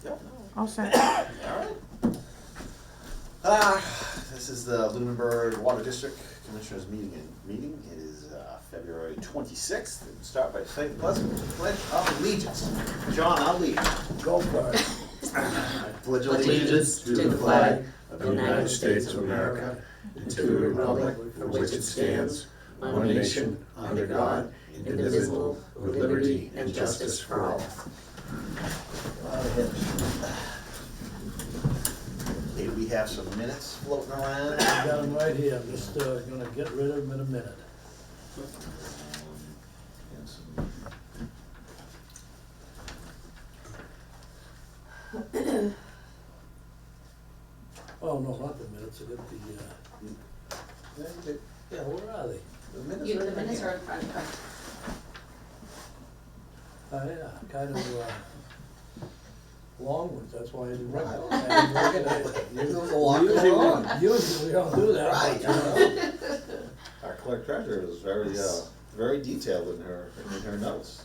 Yep. All set. Alright. This is the Lunenburg Water District Commissioners meeting. It is February 26th. We'll start by saying the Pledge of Allegiance. John, I'll lead. Go for it. I pledge Allegiance to the flag of the United States of America and to the republic for which it stands, one nation, under God, indivisible, with liberty and justice for all. Okay, we have some minutes floating around. I got them right here, I'm just gonna get rid of them in a minute. And some- Oh, no, not the minutes, I got yeah, where are they? The minutes You, are the in minutes here. are in front of you. Oh, yeah, kind of, long ones, that's why I didn't write Right. it. I didn't write it. There's a lot going on. Usually we don't do that. Right. but, Our clerk treasurer is very detailed in her notes.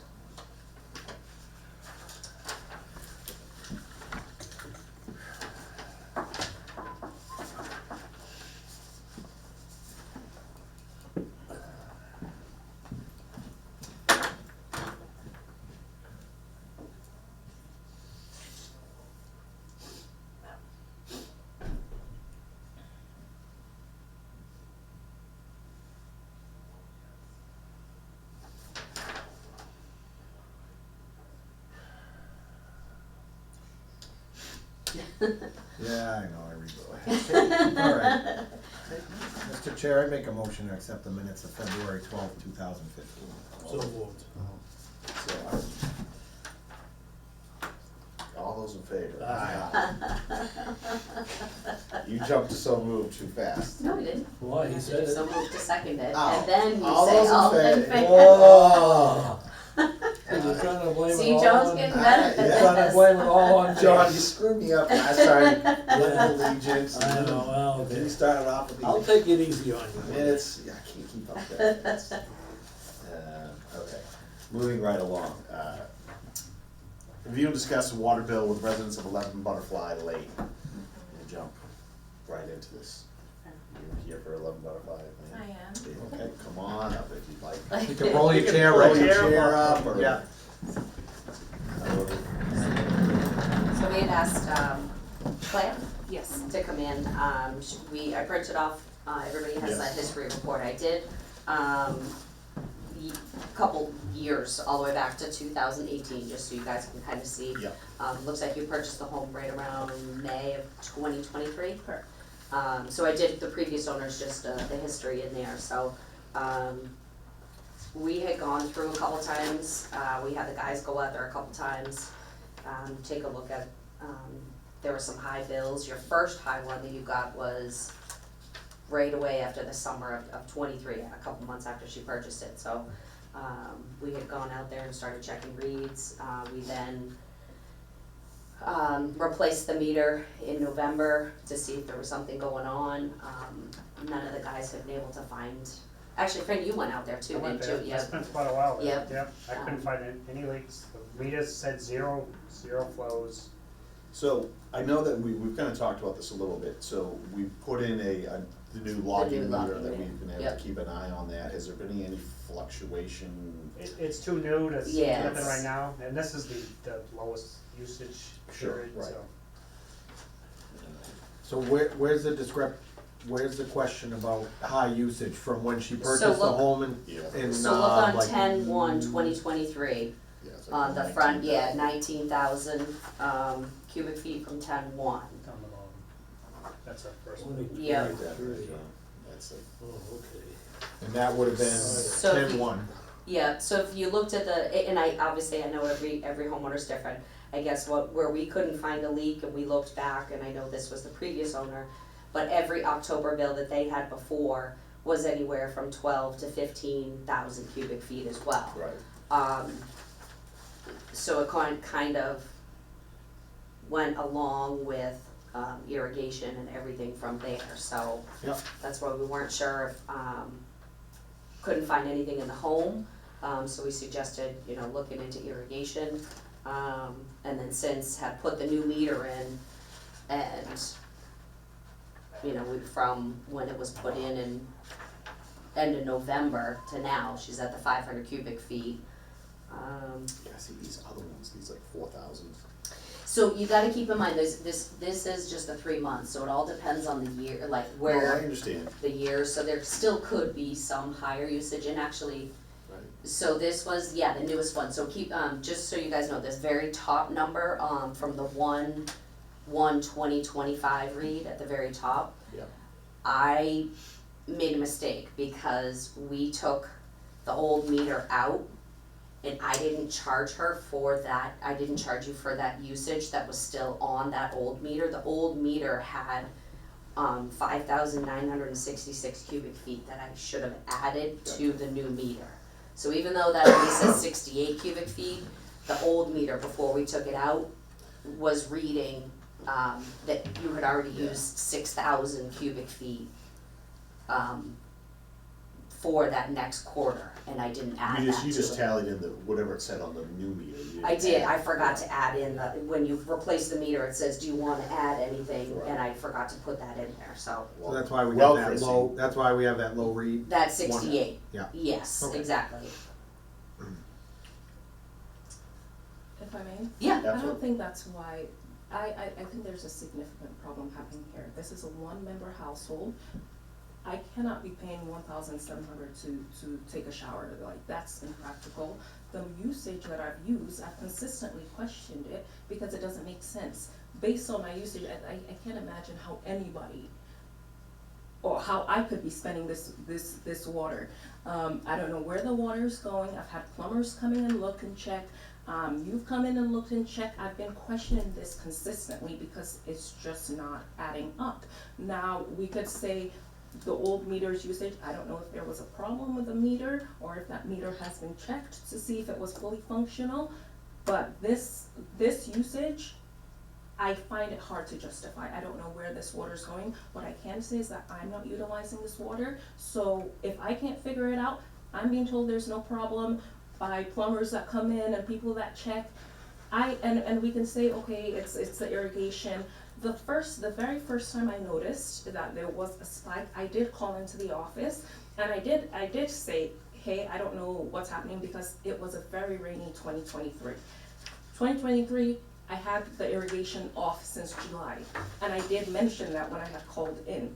Yeah, I know, I read All right. Mr. Chair, I make a motion to accept the minutes of February 12th, 2015. So moved. So, all those in favor? Aye. You jumped to so moved too fast. No, we didn't. Why, he said it? So move to second it, Oh. and then you All say those in all in favor. favor. Oh. And you're trying to blame it See, all John's on. getting better Yeah. at Trying to this. blame it all on John, you screwed me up last time. With allegiance. I know, well, Then okay. you started off with I'll the take it easy on you. minutes. Yeah, I can't keep up with that. Okay, moving right along. Review and discuss the water bill with residents of 11 Butterfly Lane. We'll jump right into this. You're here for 11 Butterfly Lane? I am. Okay, come on up if you'd like. You can roll your chair Roll right your here. chair up or. Yeah. So we had asked, Claire? Yes. To come in, I printed off, everybody has that Yes. history report I did. Couple years, all the way back to 2018, just so you guys can kind of see. Yep. Looks like you purchased the home right around May of 2023. Correct. So I did the previous owners, just the history in there, so, we had gone through a couple times, we had the guys go out there a couple times, take a look at, there were some high bills. Your first high one that you got was right away after the summer of 23, a couple months after she purchased it, so, we had gone out there and started checking reads, we then replaced the meter in November to see if there was something going on. None of the guys have been able to find, actually, Fran, you went out there too, I went didn't there, you? it's been quite a while. Yep. Yep, I couldn't find any leaks, the readers said zero flows. So, I know that we've kind of talked about this a little bit, so we put in the new logging meter logging that meter. we've been able Yep. to keep an eye on that. Has there been any fluctuation? It's too new to see Yeah, anything it's- right now, and this is the lowest usage Sure, period, right. so. So where's the question about high usage from when she purchased the look- home Yeah. in So look on like 10/1/2023, Yeah, it's like on the front, 19,000. 19,000, cubic feet from 10/1. Down the bottom. That's our first one. 22. Yeah. Right there, right, that's it. Oh, okay. and that would have been So if you- 10-1. Yeah, so if you looked at and I know every homeowner's different. I guess where we couldn't find a leak and we looked back, and I know this was the previous owner, but every October bill that they had before was anywhere from 12 to 15,000 cubic feet as well. Right. So it kind of went along with irrigation and everything from there, so Yep. that's why we weren't sure if, couldn't find anything in the home, so we suggested, looking into irrigation. And then since have put the new meter in, and, you know, from when it was put in end of November to now, she's at the 500 cubic feet. Yeah, see, these other ones, these like 4,000. So you gotta keep in mind, this is just a 3 months, so it all depends on the year, like Oh, I where understand, the year, so there still could be some higher usage, and actually, right. so this was, yeah, the newest one, so keep, just so you guys know, this very top number, from the 1/1/2025 read at the very top. Yeah. I made a mistake because we took the old meter out, and I didn't charge her for that, I didn't charge you for that usage that was still on that old meter. The old meter had 5,966 cubic feet that I should have added to the new meter. So even though that only says 68 cubic feet, the old meter before we took it out was reading that you had already used 6,000 cubic feet for that next quarter, and I didn't add that to it. You just tallied in the, whatever it said on the new meter. You didn't I did, add- I forgot to add in the, when you replace the meter, it says, do you wanna add anything, Right. and I forgot to put that in there, so. So that's why we Well, have that Chrissy. low, that's why we have that low read. That's 68. Yeah. Yes, Okay. exactly. If I may? Yeah, I Absolutely. don't think that's why, I think there's a significant problem happening here. This is a one-member household. I cannot be paying 1,700 to take a shower, like, that's impractical. The usage that I've used, I've consistently questioned it because it doesn't make sense. Based on my usage, I can't imagine how anybody, or how I could be spending this water. I don't know where the water's going, I've had plumbers come in and look and check. You've come in and looked and checked, I've been questioning this consistently because it's just not adding up. Now, we could say the old meter's usage, I don't know if there was a problem with the meter or if that meter has been checked to see if it was fully functional, but this usage, I find it hard to justify. I don't know where this water's going. What I can say is that I'm not utilizing this water, so if I can't figure it out, I'm being told there's no problem by plumbers that come in and people that check. And we can say, okay, it's the irrigation. The very first time I noticed that there was a spike, I did call into the office and I did say, hey, I don't know what's happening because it was a very rainy 2023. 2023, I had the irrigation off since July, and I did mention that when I had called in.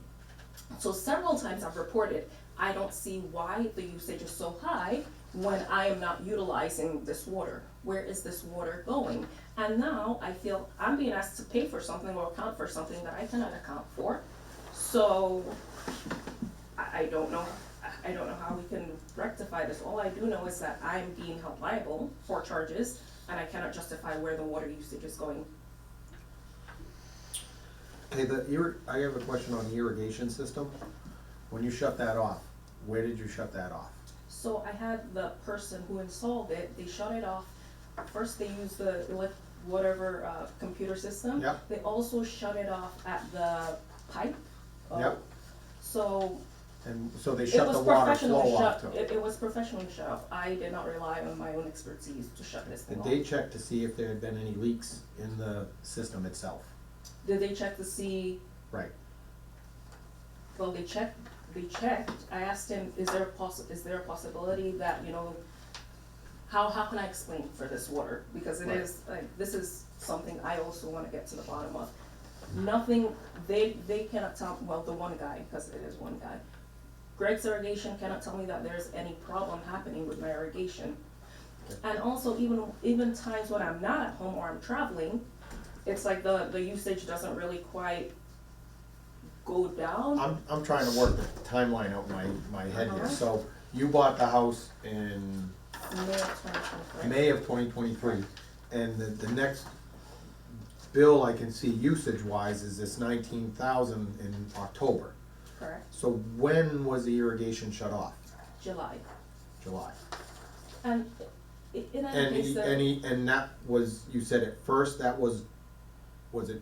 So several times I've reported, I don't see why the usage is so high when I am not utilizing this water. Where is this water going? And now I feel I'm being asked to pay for something or account for something that I cannot account for. So I don't know. I don't know how we can rectify this. All I do know is that I'm being held liable for charges, and I cannot justify where the water usage is going. Okay, I have a question on the irrigation system. When you shut that off, where did you shut that off? So I had the person who installed it, they shut it off. First they used the computer system. Yep. They also shut it off at the pipe. Yep. So And so they it shut was the water professionally flow off shut, too. it was professionally shut off. I did not rely on my own expertise to shut this thing Did off. they check to see if there had been any leaks in the system itself? Did they check to see? Right. Well, they checked, I asked him, is there a possibility that, you know, how can I explain for this water? Because it Right. is, like, this is something I also wanna get to the bottom of. Nothing, they cannot tell, well, the one guy, because it is one guy. Greg's irrigation cannot tell me that there's any problem happening with my irrigation. And also, even times when I'm not at home or I'm traveling, it's like the usage doesn't really quite go down. I'm trying to work the timeline out in my head here. Uh-huh. So you bought the house in May of 2023. May of 2023, and the next bill I can see usage wise is this 19,000 in October. Correct, So when was the irrigation shut off? July. July. And in that And case, and that was, you said at first that was it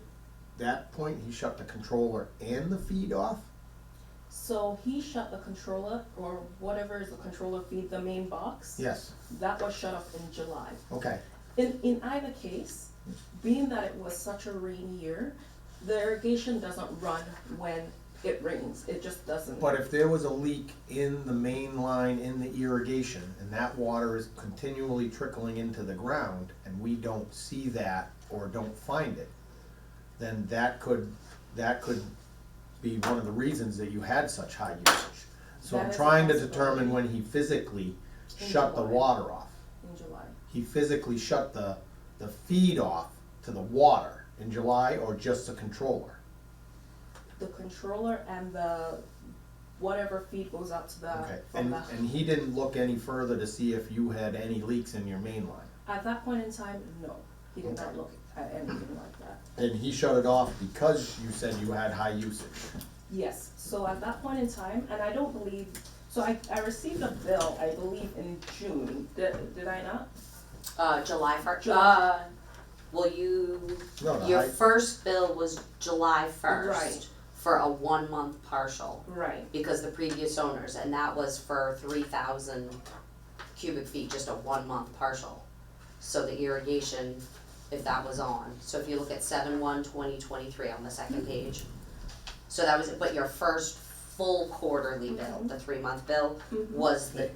that point he shut the controller and the feed off? so he shut the controller, or whatever is the controller feed, the main box. Yes. That was shut off in July. Okay. In either case, being that it was such a rainy year, the irrigation doesn't run when it rains, it just doesn't. But if there was a leak in the main line in the irrigation, and that water is continually trickling into the ground, and we don't see that or don't find it, then that could be one of the reasons that you had such high usage. So That I'm is a trying to possibility. determine when he physically In shut the July. water off. In July. He physically shut the feed off to the water in July, or just the controller? The controller and the, whatever feed goes out to the, Okay, from the. and he didn't look any further to see if you had any leaks in your main line? At that point in time, no, he did not Okay. look at anything like that. And he shut it off because you said you had high usage? Yes, so at that point in time, and I don't believe, so I received a bill, I believe in June, did I not? July first, July. well, you, No, no, your I- first bill was July Right. first for a 1 month partial, Right, because the previous owners, and that was for 3,000 cubic feet, just a 1 month partial. So the irrigation, if that was on, so if you look at 7/1/2023 on the second page. So that was, but your first full quarterly bill, the 3 month bill, Mhm. was the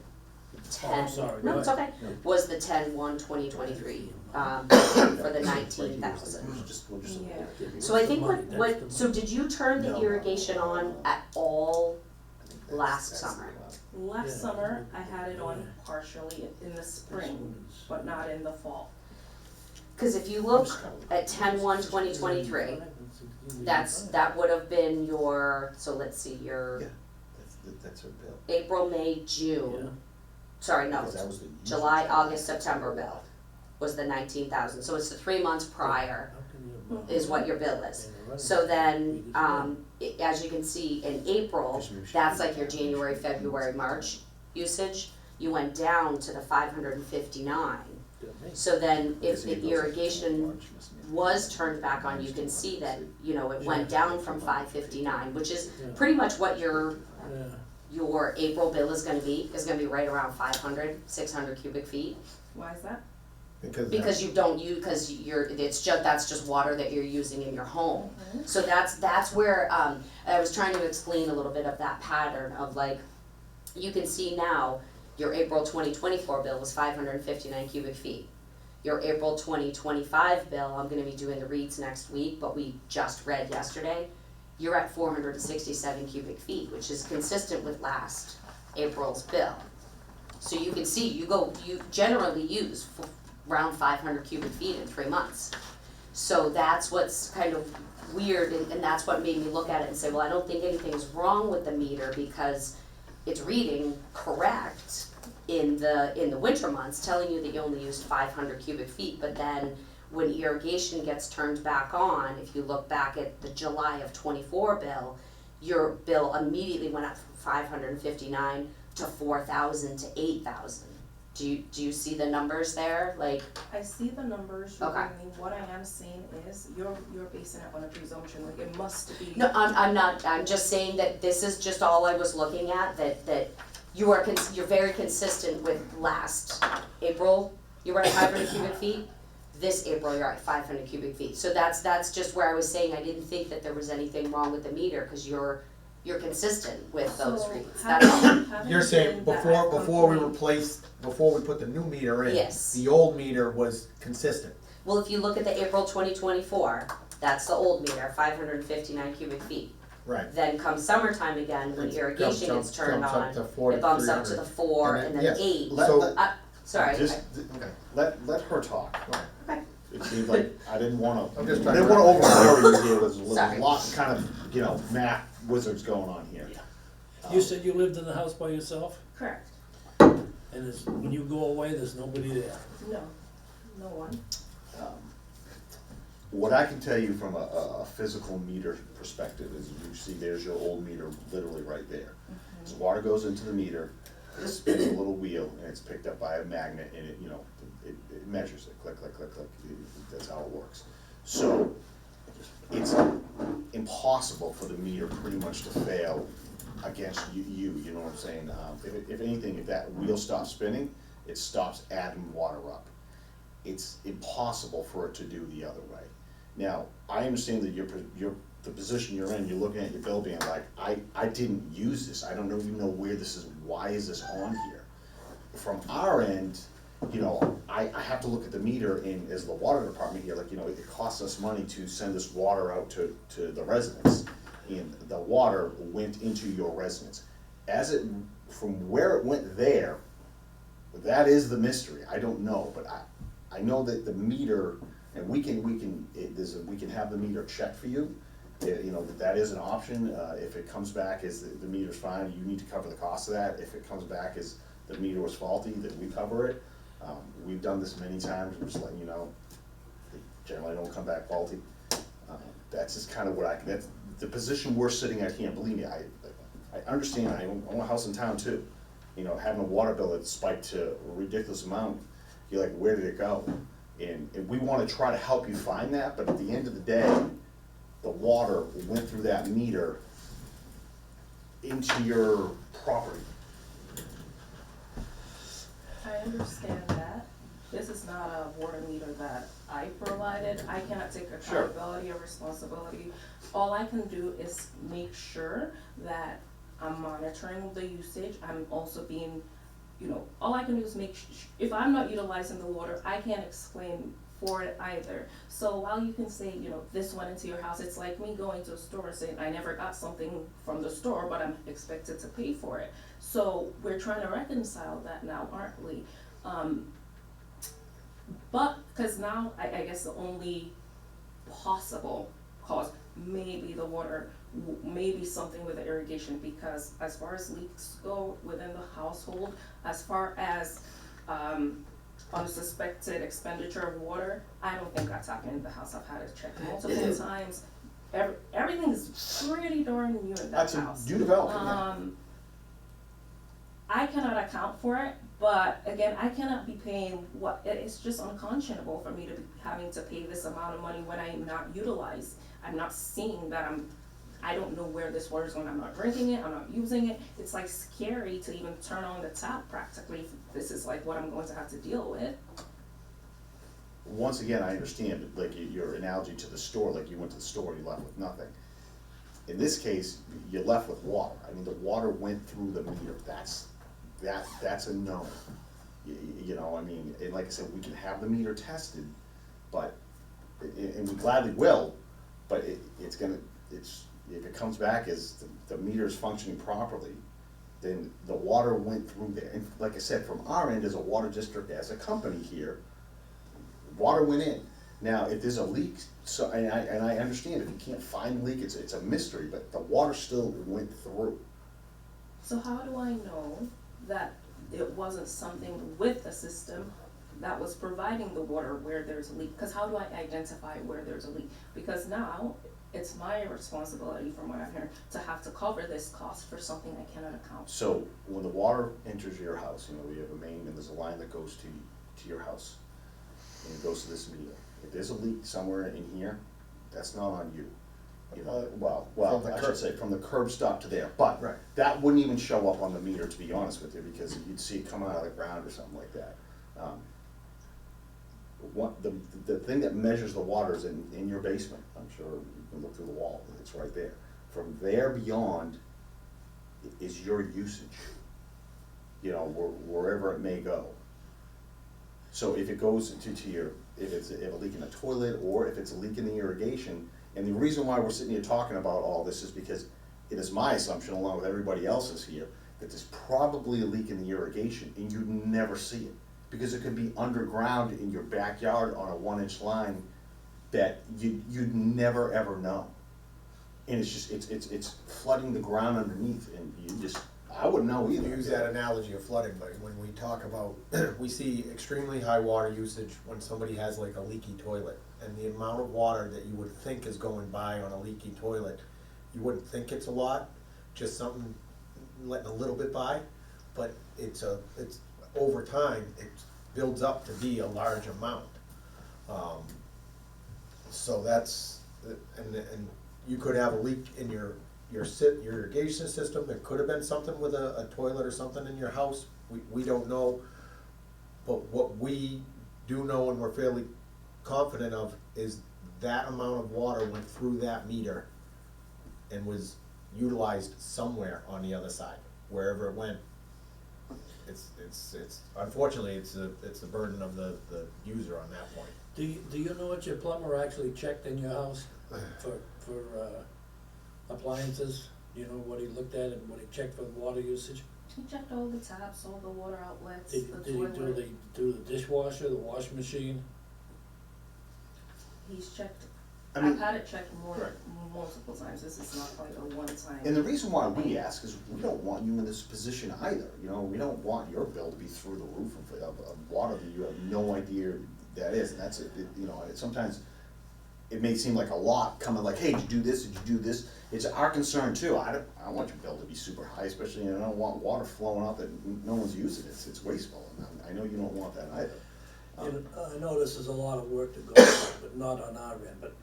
Oh, I'm sorry, no, go it's ahead. okay, was the 10/1/2023, for the 19,000. We'll just. Yeah. So I think That's the money. so did you turn the No. irrigation on at all? I think that's- last that's the summer. amount. last Yeah. summer, I had it on partially in the This spring, one is- but not in the fall. Cause if you look at 10/1/2023, that would have been your, so let's see, your Yeah, that's her bill. April, May, June, sorry, no, Because that was the. July, August, September bill was the 19,000, so it's the 3 months prior is what your bill is. So then, as you can see, in April, that's like your January, February, March usage, you went down to the 559. So then, if the irrigation was turned back on, you can see that, you know, it went down from 559, which is pretty much what your April bill is gonna be right around 500, 600 cubic feet. Why is that? Because you don't use, cause that's just water that you're using in your home. So that's where, I was trying to explain a little bit of that pattern of like, you can see now, your April 2024 bill was 559 cubic feet. Your April 2025 bill, I'm gonna be doing the reads next week, but we just read yesterday, you're at 467 cubic feet, which is consistent with last April's bill. So you can see, you generally use around 500 cubic feet in 3 months. So that's what's kind of weird, and that's what made me look at it and say, well, I don't think anything's wrong with the meter because it's reading correct in the winter months, telling you that you only used 500 cubic feet, but then when irrigation gets turned back on, if you look back at the July of 24 bill, your bill immediately went up from 559 to 4,000 to 8,000. Do you see the numbers there? Like, I see the numbers, Okay. regarding what I am saying is, you're basing it on a presumption, like it must be. no, I'm not, I'm just saying that this is just all I was looking at, that you're very consistent with last April, you were at 500 cubic feet. This April, you're at 500 cubic feet. So that's just where I was saying I didn't think that there was anything wrong with the meter, cause you're consistent with those So, reads, that's all. having You're saying been that I've before we complained- before we put the new meter in? Yes. The old meter was consistent? Well, if you look at the April 2024, that's the old meter, 559 cubic feet. Right. Then come summertime again, when It irrigation gets turned jumps up on, to it bumps up to the 4,300. 4 And and then- then yes. 8. So- Sorry, Okay. Let her talk. Okay. It seemed like I didn't wanna, I'm just I trying didn't to- wanna overpower you here, there's a Sorry. lot kind of, math wizards going on here. You said you lived in the house by yourself, Correct, and when you go away, there's nobody there. no, no one. What I can tell you from a physical meter perspective is you see there's your old meter literally right there. So water goes into the meter, it spins a little wheel and it's picked up by a magnet and it measures it, click, click, click, click, that's how it works. So it's impossible for the meter pretty much to fail against you know what I'm saying? If anything, if that wheel stops spinning, it stops adding water up. it's impossible for it to do the other way. Now, I understand that the position you're in, you're looking at your bill being like, I didn't use this, I don't even know where this is, why is this on here? From our end, you know, I have to look at the meter, and as the water department here, like, you know, it costs us money to send this water out to the residents, and the water went into your residence. From where it went there, that is the mystery, I don't know, but I know that the meter, and we can have the meter checked for you, you know, that is an option. If it comes back as the meter's fine, you need to cover the cost of that. If it comes back as the meter was faulty, then we cover it. We've done this many times, I'm just letting you know, they generally don't come back faulty. That's just kind of what that's the position we're sitting at here, and believe me, I understand, I own a house in town too. You know, having a water bill that spiked to a ridiculous amount, you're like, where did it go? And we wanna try to help you find that, but at the end of the day, the water went through that meter into your property. I understand that. This is not a water meter that I provided. I cannot take Sure. accountability or responsibility. All I can do is make sure that I'm monitoring the usage. I'm also being, you know, all I can do is if I'm not utilizing the water, I can't explain for it either. So while you can say, you know, this went into your house, it's like me going to a store saying, I never got something from the store, but I'm expected to pay for it. So we're trying to reconcile that now, aren't we? But, cause now, I guess the only possible cause may be the water, maybe something with the irrigation, because as far as leaks go within the household, as far as, unsuspected expenditure of water, I don't think that's happening in the house. I've had it checked multiple times. Everything is pretty darn new in that That's house. a new development, yeah. I cannot account for it, but again, I cannot be paying it's just unconscionable for me to be having to pay this amount of money when I am not utilized. I'm not seeing that I don't know where this water is going, I'm not drinking it, I'm not using it. It's like scary to even turn on the tap practically, if this is like what I'm going to have to deal with. Once again, I understand, like your analogy to the store, like you went to the store, you left with nothing. In this case, you're left with water. I mean, the water went through the meter, that's a no. You know, I mean, and like I said, we can have the meter tested, but, and we gladly will, but if it comes back as the meter is functioning properly, then the water went through there. And like I said, from our end as a water district, as a company here, water went in. Now, if there's a leak, so, and I understand, if you can't find the leak, it's a mystery, but the water still went through. So how do I know that it wasn't something with the system that was providing the water where there's a leak? Because how do I identify where there's a leak? Because now, it's my responsibility, from what I'm hearing, to have to cover this cost for something I cannot account for. So when the water enters your house, you know, we have a main and there's a line that goes to your house, and it goes to this meter. If there's a leak somewhere in here, that's not on you. You know, well, From the I curb. should say, from the curb stop to there, but Right. that wouldn't even show up on the meter, to be honest with you, because you'd see it coming out of the ground or something like that. The thing that measures the water is in your basement. I'm sure you can look through the wall, it's right there. From there beyond is your usage, you know, wherever it may go. So if it goes into your, if a leak in the toilet, or if it's a leak in the irrigation, and the reason why we're sitting here talking about all this is because it is my assumption, along with everybody else's here, that there's probably a leak in the irrigation and you'd never see it. Because it could be underground in your backyard on a 1-inch line that you'd never ever know. And it's just, it's flooding the ground underneath, and I wouldn't know either. You use that analogy of flooding, but when we talk about, we see extremely high water usage when somebody has like a leaky toilet. And the amount of water that you would think is going by on a leaky toilet, you wouldn't think it's a lot, just something letting a little bit by, but it's over time, it builds up to be a large amount. So that's, and you could have a leak in your irrigation system. There could have been something with a toilet or something in your house, we don't know. But what we do know and we're fairly confident of is that amount of water went through that meter and was utilized somewhere on the other side, wherever it went. It's unfortunately, it's the burden of the user on that point. Do you know what your plumber actually checked in your house for appliances? Do you know what he looked at and what he checked for water usage? He checked all the taps, all the water outlets, Did the he toilet. do the dishwasher, the washing machine? He's checked, I mean, I've had it checked Right. multiple times, this is not like a one-time. and the reason why we ask is we don't want you in this position either, you know, we don't want your bill to be through the roof of water that you have no idea that is, and that's it, you know, sometimes it may seem like a lot coming like, hey, did you do this, did you do this? It's our concern too, I don't want your bill to be super high, especially, and I don't want water flowing out that no one's using, it's wasteful, and I know you don't want that either. And I know this is a lot of work to go through, but not on our end, but,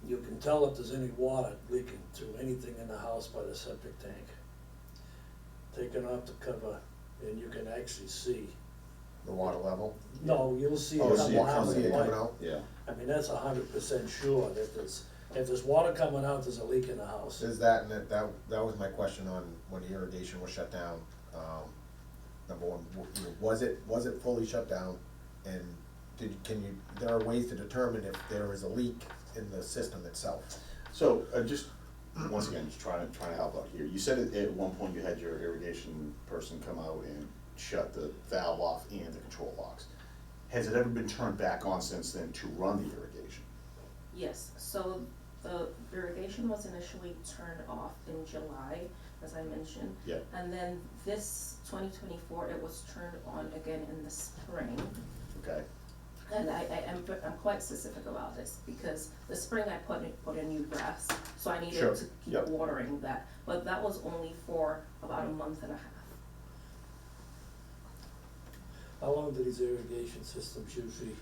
you can tell if there's any water leaking through anything in the house by the septic tank. Taken off the cover, and you can actually see. The water level. No, you'll see Oh, it so coming you out come of see the it coming pipe. out? Yeah. I mean, that's 100% sure that if there's water coming out, there's a leak in the house. Is that, and that was my question on when the irrigation was shut down. Number one, was it fully shut down? And there are ways to determine if there is a leak in the system itself? So, just, once again, just trying to help out here, you said at one point you had your irrigation person come out and shut the valve off and the control locks. Has it ever been turned back on since then to run the irrigation? Yes, so the irrigation was initially turned off in July, as I mentioned. Yeah. And then this 2024, it was turned on again in the spring. Okay, And I'm quite specific about this, because the spring I put in new grass, so I needed Sure, to keep yep. watering that. But that was only for about a month and a half. How long do these irrigation systems usually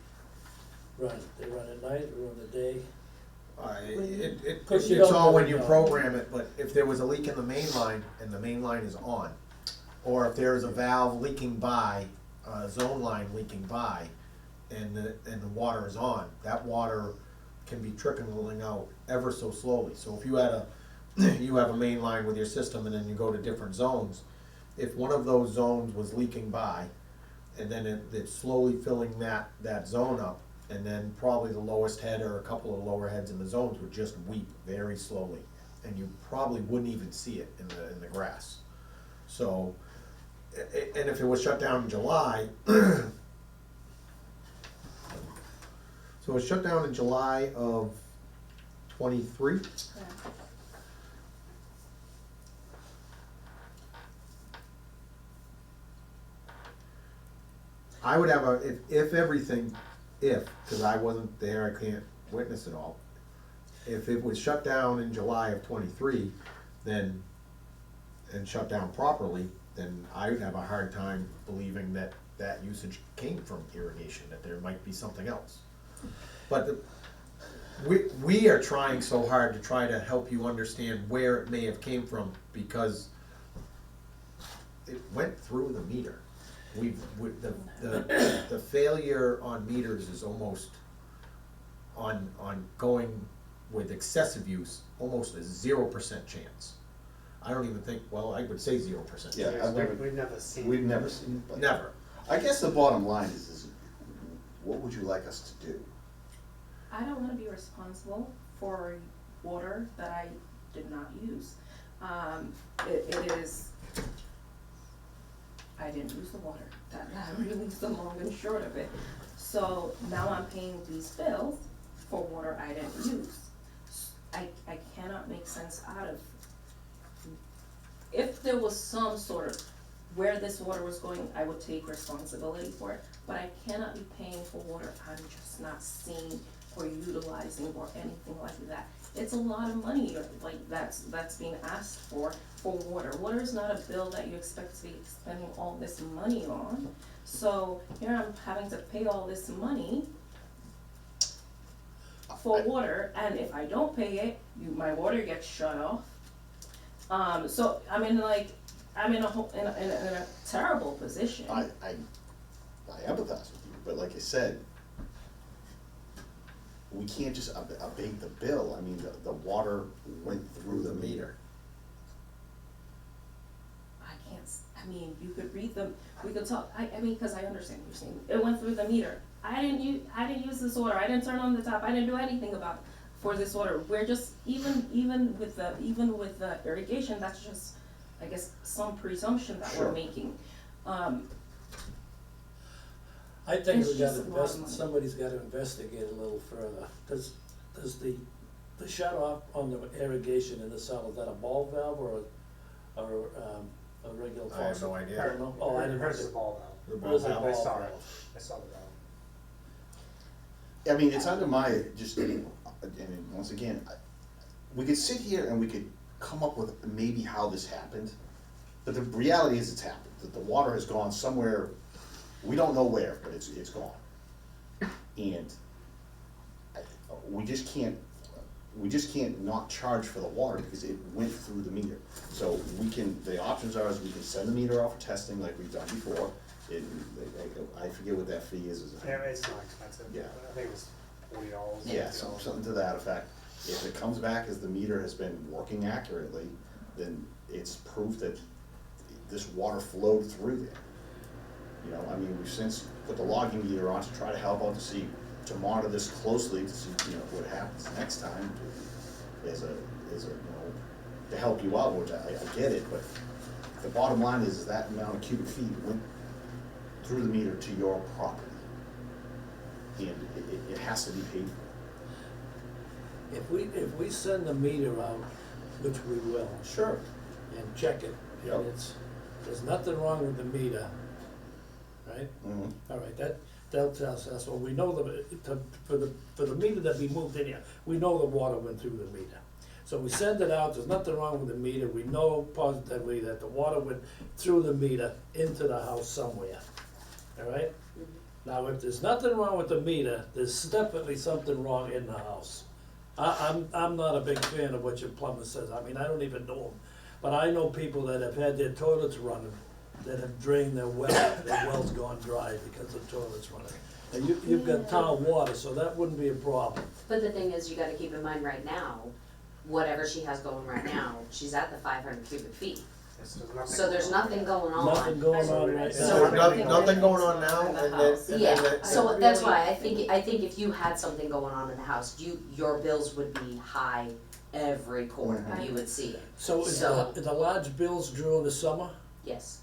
run? They run at night or in the day? It's all when you program it, but if there was a leak in the main line and the main line is on, or if there is a valve leaking by, a zone line leaking by, and the water is on, that water can be trickling out ever so slowly. So if you had you have a main line with your system and then you go to different zones, if one of those zones was leaking by, and then it's slowly filling that zone up, and then probably the lowest head or a couple of lower heads in the zones would just weep very slowly, and you probably wouldn't even see it in the grass. So, and if it was shut down in July, so it was shut down in July of 23. I would have because I wasn't there, I can't witness it all. If it was shut down in July of 23, and shut down properly, then I would have a hard time believing that usage came from irrigation, that there might be something else. But we are trying so hard to try to help you understand where it may have came from, because it went through the meter. The failure on meters is almost on going with excessive use, almost a 0% chance. I don't even think, well, I would say 0%. Yeah, I've never- We've never seen. we've never seen it, but. Never. I guess the bottom line is what would you like us to do? I don't wanna be responsible for water that I did not use. It is, I didn't use the water, that really is the long and short of it. So now I'm paying these bills for water I didn't use. I cannot make sense out of, if there was some sort of, where this water was going, I would take responsibility for it, but I cannot be paying for water I'm just not seeing or utilizing or anything like that. It's a lot of money, like, that's being asked for water. Water is not a bill that you expect to be spending all this money on. So here I'm having to pay all this money for water, and if I don't pay it, my water gets shut off. So I'm in a terrible position. I empathize with you, but like I said, we can't just abate the bill, I mean, the water went through the meter. I can't, I mean, you could read them, we could talk, I mean, cause I understand what you're saying, it went through the meter. I didn't use this water, I didn't turn on the tap, I didn't do anything for this water, we're just, even with the irrigation, that's just, I guess, some presumption that we're Sure. making. I think It's we just gotta a lot of money. somebody's gotta investigate a little further. Does the shut off on the irrigation in the cell, is that a ball valve or a regular faucet? I have no idea. I don't know, oh, I didn't Hers heard is a it. ball The What is ball a valve. I ball saw it. valve? I saw the valve. I mean, it's under my, just, and once again, we could sit here and we could come up with maybe how this happened, but the reality is it's happened, that the water has gone somewhere, we don't know where, but it's gone. And we just can't not charge for the water because it went through the meter. So the options are is we can send the meter off for testing like we've done before. I forget what that fee is. Yeah, it's not expensive. Yeah. I think it was $40. Yeah, something to that effect. If it comes back as the meter has been working accurately, then it's proof that this water flowed through there. You know, I mean, we've since put the logging meter on to try to help out to monitor this closely to see, what happens next time as a, to help you out, which I get it, but the bottom line is that amount of cubic feet went through the meter to your property. And it has to be paid for. If we send the meter out, which we will, Sure. and check it, Yep. and there's nothing wrong with the meter, right? Mhm. All right, that tells us, well, we know for the meter that we moved in here, we know the water went through the meter. So we send it out, there's nothing wrong with the meter, we know positively that the water went through the meter into the house somewhere, all right? Now, if there's nothing wrong with the meter, there's definitely something wrong in the house. I'm not a big fan of what your plumber says, I mean, I don't even know him, but I know people that have had their toilets running, that have drained their well's gone dry because the toilet's running. And you've got town water, so that wouldn't be a problem. But the thing is, you gotta keep in mind right now, whatever she has going right now, she's at the 500 cubic feet. So there's nothing going on. Nothing going on right So- now. Nothing going on now, In the and house. then. Yeah, so I that's really- why I think if you had something going on in the house, your bills would be high every quarter, Mhm. you would see it, So is So- the large bills during the summer yes.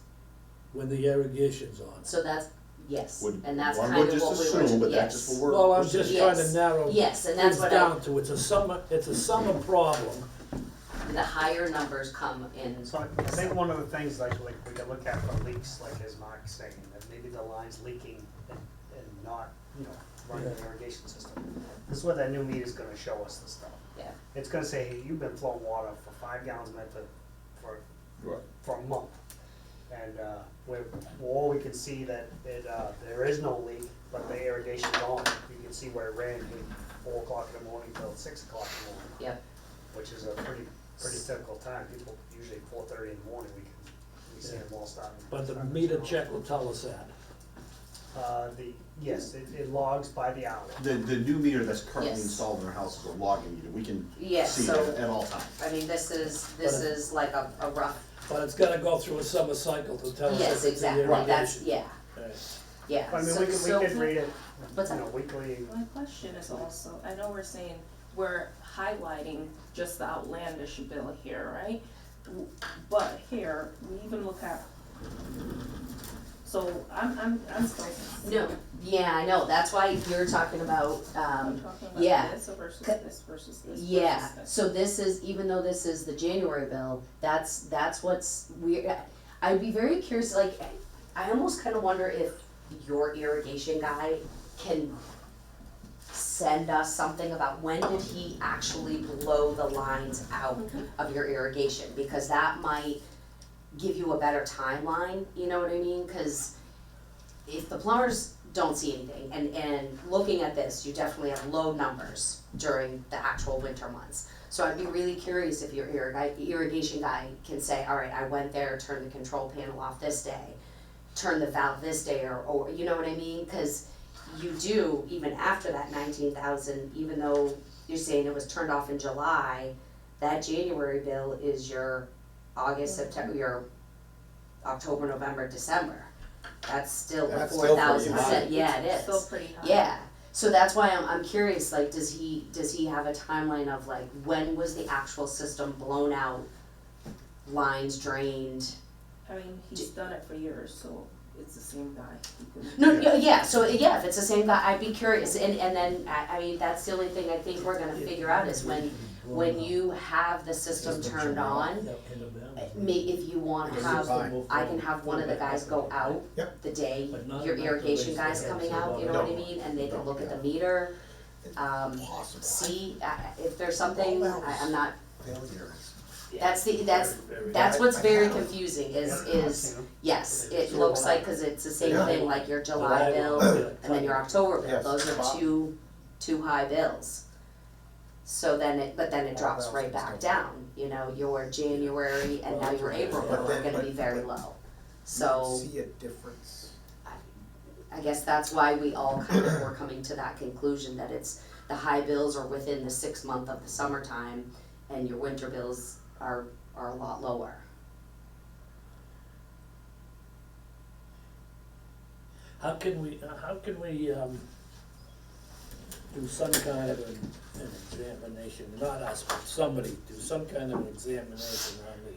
when the irrigation's on? So that's, yes, Would- and that's one kind would of just what we were, assume, but that's yes. just what we're. Well, I'm just trying to Yes. narrow Yes, and that's things what I, down to, it's a summer problem. the higher numbers come in, So I think one of the things like we can look at for leaks, like as Mark's saying, that maybe the line's leaking and not, running the irrigation system. This is what that new meter's gonna show us this stuff. yeah, It's gonna say, hey, you've been flowing water for 5 gallons a minute Right. for a month. And, we can see that there is no leak, but the irrigation's on. You can see where it ran from 4 o'clock in the morning till 6 o'clock in the morning. yep. Which is a pretty typical time, people, usually 4:30 in the morning, we see them all starting. But the starting meter to check show. will tell us that. Yes, it logs by the hour. The new meter that's currently Yes. installed in our house is a logging meter, we can Yes, see it so- at all times. I mean, this is like a rough, But it's gotta go through a summer cycle to tell us yes, if it's the exactly, irrigation. that's, yeah, Right. yeah, I mean, so, we could so, read it, What's that? weekly. My question is also, I know we're saying, we're highlighting just the outlandish bill here, right? But here, we even look at, so I'm still. no, yeah, I know, that's why you're talking about, I'm talking about yeah. this versus this versus this Yeah, versus this. so this is, even though this is the January bill, that's what's weird. I'd be very curious, like, I almost kinda wonder if your irrigation guy can send us something about when did he actually blow the lines out of your irrigation, because that might give you a better timeline, you know what I mean? Cause if the plumbers don't see anything, and looking at this, you definitely have low numbers during the actual winter months. So I'd be really curious if your irrigation guy can say, all right, I went there, turned the control panel off this day, turned the valve this day, or you know what I mean? Cause you do, even after that 19,000, even though you're saying it was turned off in July, that January bill is your August, September, your October, November, December. That's still the That's still pretty 4,000 high. cent, yeah, it is. Still pretty high. Yeah, so that's why I'm curious, like, does he have a timeline of like, when was the actual system blown out, lines drained? I mean, he's done it for years, so it's the same guy. He couldn't- No, yeah, so yeah, if it's the same guy, I'd be curious, and then, I mean, that's the only thing I think we're gonna figure out is when you have the system turned on, if you wanna have, I can have one of the guys go out Yep. the day But not your enough to irrigation raise guy's their coming heads out, you know above what I it. mean, and they can No, look at the yeah. meter, Possible. see, if there's something, I'm not, Failures. that's what's very I have. confusing, Yeah, is, I've seen 'em. yes, it looks like, cause it's the same Yeah. thing, like your July bill, and then your October bill, Yes. those are two high bills. So then it drops right back down, you know, your January and now your April But bill are then- gonna be very low. So, See a difference. I guess that's why we all kind of were coming to that conclusion, that it's, the high bills are within the 6 month of the summertime, and your winter bills are a lot lower. How can we, do some kind of an examination, not us, but somebody, do some kind of an examination on the,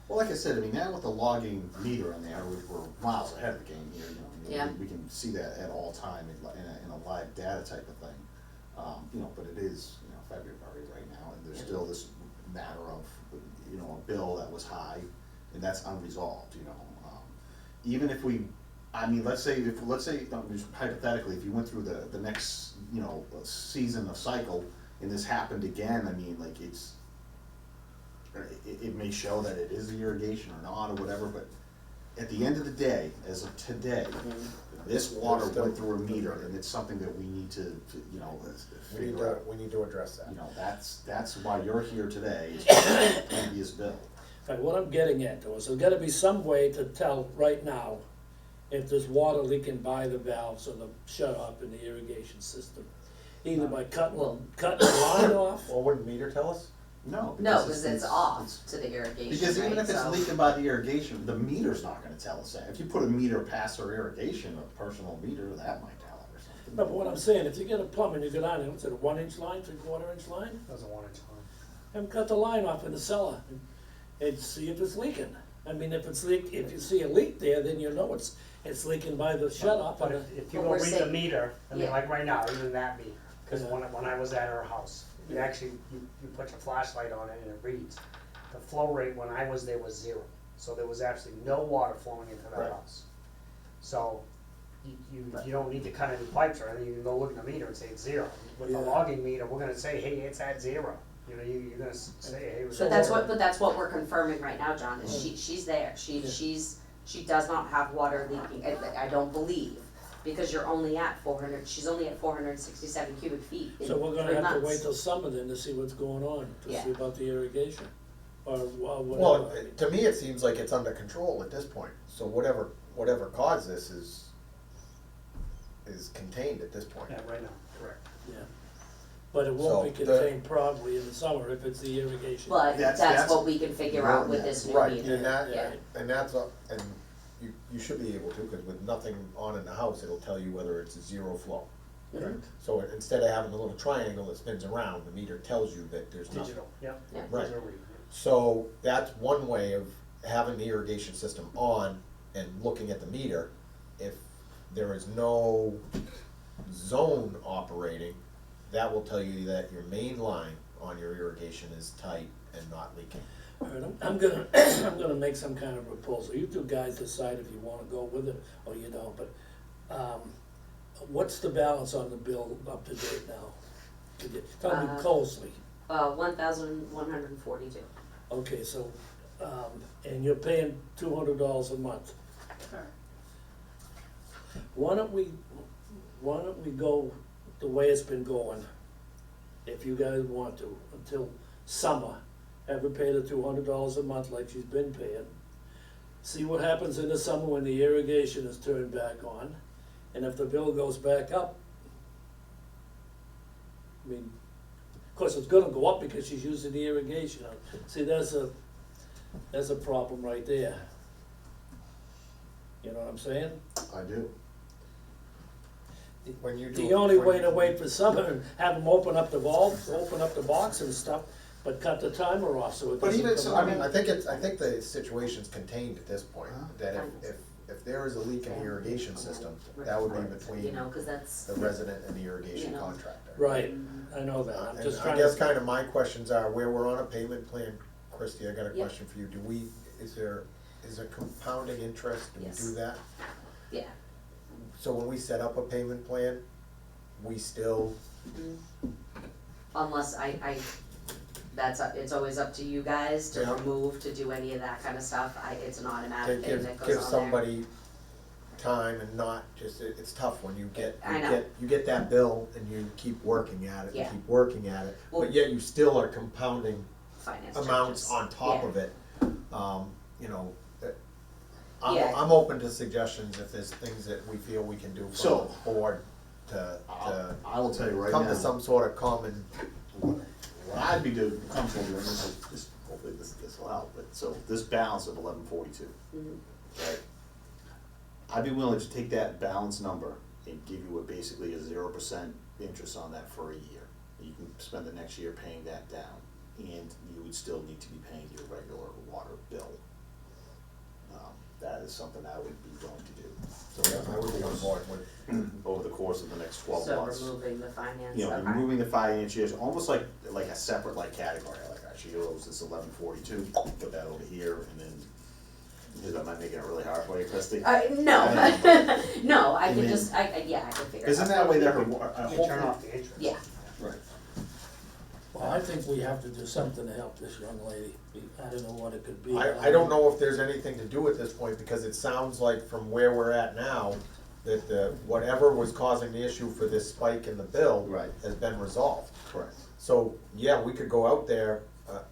Well, like I said, I mean, now with the logging meter on there, we're miles ahead of the game here, you know, I mean, Yeah. we can see that at all time in a live data type of thing. You know, but it is, you know, February right now, and there's still this matter of, you know, a bill that was high, and that's unresolved, you know. Even if we, I mean, let's say, just hypothetically, if you went through the next, you know, season of cycle, and this happened again, I mean, like, it may show that it is irrigation or not, or whatever, but at the end of the day, as of today, this water went through a meter, and it's something that we need to, you know, figure out. We need to address that. You know, that's why you're here today, is the previous bill. right, what I'm getting at though, is there's gotta be some way to tell right now if there's water leaking by the valves or the shut off in the irrigation system. Either by cutting the line off, Well, wouldn't meter tell us? No. No, cause it's off it's- to the irrigation, Because even right? if it's So- leaking by the irrigation, the meter's not gonna tell us that. If you put a meter past our irrigation, a personal meter, that might tell it or something. no, but what I'm saying, if you get a plumb and you go down there, what's it, a 1 inch line, 3/4 inch line? That was a 1 inch line. Have them cut the line off in the cellar and see if it's leaking. I mean, if you see a leak there, then you know it's leaking by the shut off. But if you But go we're read the saying- meter, I mean, Yeah. like right now, even that meter, cause Yeah. when I was at her house, you actually, you put your flashlight on it and it reads. The flow rate when I was there was 0, so there was absolutely no water flowing into that Right. house. So, you don't need to cut any pipes or anything, you can go look in the meter and say it's 0. With the Yeah. logging meter, we're gonna say, hey, it's at 0, you know, you're gonna say, hey, it was. But that's what we're confirming right now, John, is she's there, she does not have water leaking, I don't believe, because you're only at 400, she's only at 467 cubic feet in 3 So months. we're gonna have to wait till summer then to see what's going on, to Yeah. see about the irrigation, or Well, whatever. to me, it seems like it's under control at this point, so whatever caused this is contained at this point. Yeah, right now, correct. Yeah, but it won't be So the- contained probably in the summer if it's the irrigation. But That's- that's what we can figure out with Yeah. this new Right, meter, and that, yeah. and that's, and you should be able to, cause with nothing on in the house, it'll tell you whether it's a 0 flow. Mhm. So instead of having a little triangle that spins around, the meter tells you that there's nothing. Digital, yeah. Yeah. Right. Digital read. So that's one way of having the irrigation system on and looking at the meter. If there is no zone operating, that will tell you that your main line on your irrigation is tight and not leaking. All right, I'm gonna, I'm gonna make some kind of proposal, you two guys decide if you wanna go with it or you don't, but, what's the balance on the bill up to date now? Could you tell me closely? 1,142. Okay, so, and you're paying $200 a month. Sure. Why don't we go the way it's been going, if you guys want to, until summer, have her pay the $200 a month like she's been paying. See what happens in the summer when the irrigation is turned back on, and if the bill goes back up, I mean, of course, it's gonna go up because she's using the irrigation. See, that's a problem right there. You know what I'm saying? I do. When you do. The only way to wait for summer and have them open up the valve, open up the box and stuff, but cut the timer off so it But doesn't even come so, on. I mean, I think the situation's contained at this point, that if there is a leak in the irrigation system, that would be You between know, cause that's, the resident and the irrigation You know. contractor. Right, I know that, I'm And just I trying guess to, kind of my questions are, where we're on a payment plan, Christie, I got a Yep. question for you, is there compounding interest, do we Yes. do that? yeah. So when we set up a payment plan, we still, Unless it's always up to you guys to Yeah. remove, to do any of that kind of stuff, it's an automatic thing give that goes on there. somebody time and not just, it's tough when you get, I know. you get that bill and you keep working at it, Yeah. and keep working at it, Well- but yet you still are compounding Finance amounts charges. on top Yeah. of it. You know, Yeah. I'm open to suggestions if there's things that we feel we can do from So- the board to I will tell you right come to now, some sort of common, what I'd be comfortable doing, this, hopefully this will help, but, so this balance of 1142, Mhm. right? I'd be willing to take that balance number and give you basically a 0% interest on that for a year. You can spend the next year paying that down, and you would still need to be paying your regular water bill. That is something I would be willing to do. so yeah, I would be on board with. Over the course of the next 12 So months. removing the finance, You know, okay. removing the financiers, almost like a separate category, like actually, oh, this 1142, put that over here, and then, because am I making it really hard for you, Christie? No, no, I I can mean- just, I can figure it out. Isn't that way that her, You can turn off the interest. Yeah, Right. well, I think we have to do something to help this young lady. I don't know what it could be. I don't know if there's anything to do at this point, because it sounds like from where we're at now, that whatever was causing the issue for this spike in the bill Right. has been resolved. Correct. So, yeah, we could go out there,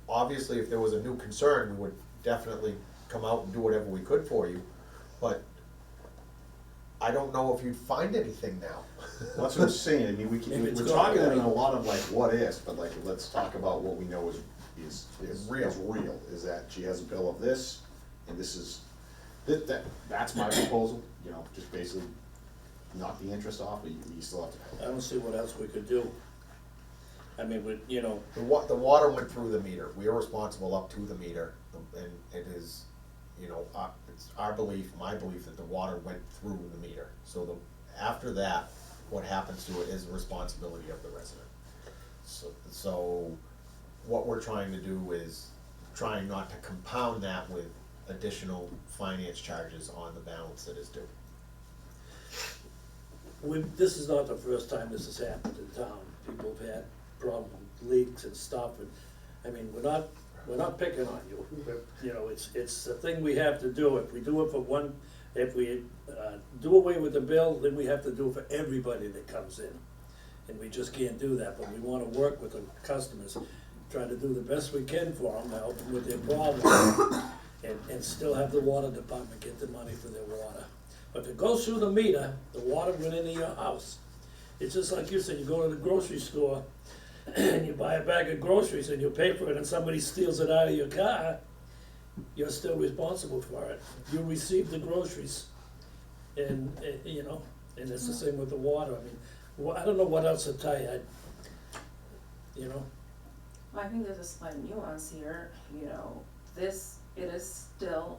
obviously, if there was a new concern, we would definitely come out and do whatever we could for you, but I don't know if you'd find anything now. Well, that's what I'm saying, I mean, If it's we're gone, talking in right. a lot of what ifs, but let's talk about what we know is Real. real, is that she has a bill of this, and this is, that's my proposal, you know, just basically knock the interest off, but you still have to pay. I don't see what else we could do. I mean, you know, The water went through the meter, we are responsible up to the meter, and it is, you know, it's our belief, my belief, that the water went through the meter. So after that, what happens to it is the responsibility of the resident. So what we're trying to do is trying not to compound that with additional finance charges on the balance that is due. this is not the first time this has happened in town. People have had problems, leaks and stuff, and, I mean, we're not picking on you. You know, it's the thing we have to do. If we do it for one, if we do away with the bill, then we have to do it for everybody that comes in. And we just can't do that, but we wanna work with the customers, try to do the best we can for them, help them with their problems, and still have the water department get the money for their water. But if it goes through the meter, the water went into your house. It's just like you said, you go to the grocery store, and you buy a bag of groceries and you pay for it, and somebody steals it out of your car, you're still responsible for it. You received the groceries, and, you know, and it's the same with the water. I mean, I don't know what else to tell you, you know? Well, I think there's a slight nuance here, you know,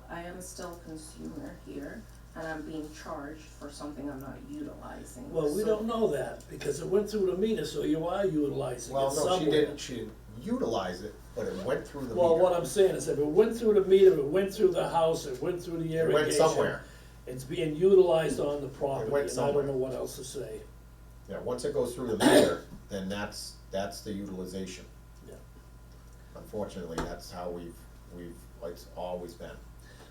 I am still a consumer here, and I'm being charged for something I'm not utilizing. Well, we So- don't know that, because it went through the meter, so you are utilizing Well, it no, somewhere. she didn't utilize it, but it went through the meter. Well, what I'm saying is if it went through the meter, it went through the house, it went through the It irrigation. went somewhere. It's being utilized on the property, went and I somewhere. don't know what else to say. Yeah, once it goes through the meter, then that's the utilization. Yeah. Unfortunately, that's how it's always been.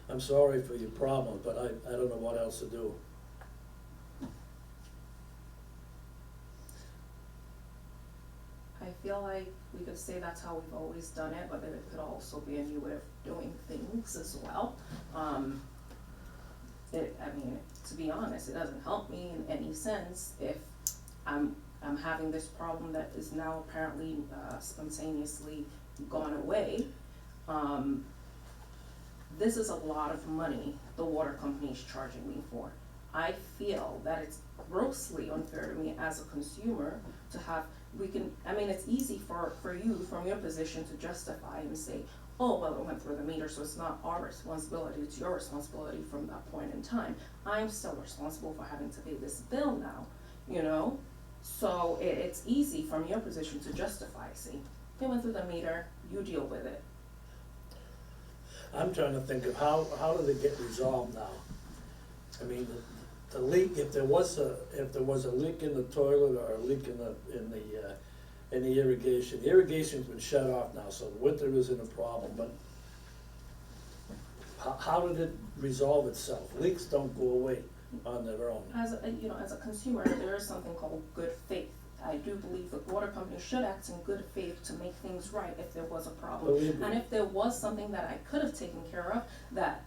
I'm sorry for your problem, but I don't know what else to do. I feel like we could say that's how we've always done it, but it could also be a new way of doing things as well. I mean, to be honest, it doesn't help me in any sense if I I'm having this problem that is now apparently spontaneously gone away. This is a lot of money the water company is charging me for. I feel that it's grossly unfair to me as a consumer to have, it's easy for you, from your position, to justify and say, oh, well, it went through the meter, so it's not our responsibility, it's your responsibility from that point in time. I'm still responsible for having to pay this bill now, you know? So it's easy from your position to justify, see, it went through the meter, you deal with it. I'm trying to think of how did it get resolved now? I mean, the leak, if there was a leak in the toilet or a leak in the irrigation, the irrigation's been shut off now, so the winter isn't a problem, but how did it resolve itself? Leaks don't go away on their own. As a consumer, there is something called good faith. I do believe the water company should act in good faith to make things right if there was a problem. Believe me. And if there was something that I could have taken care of, that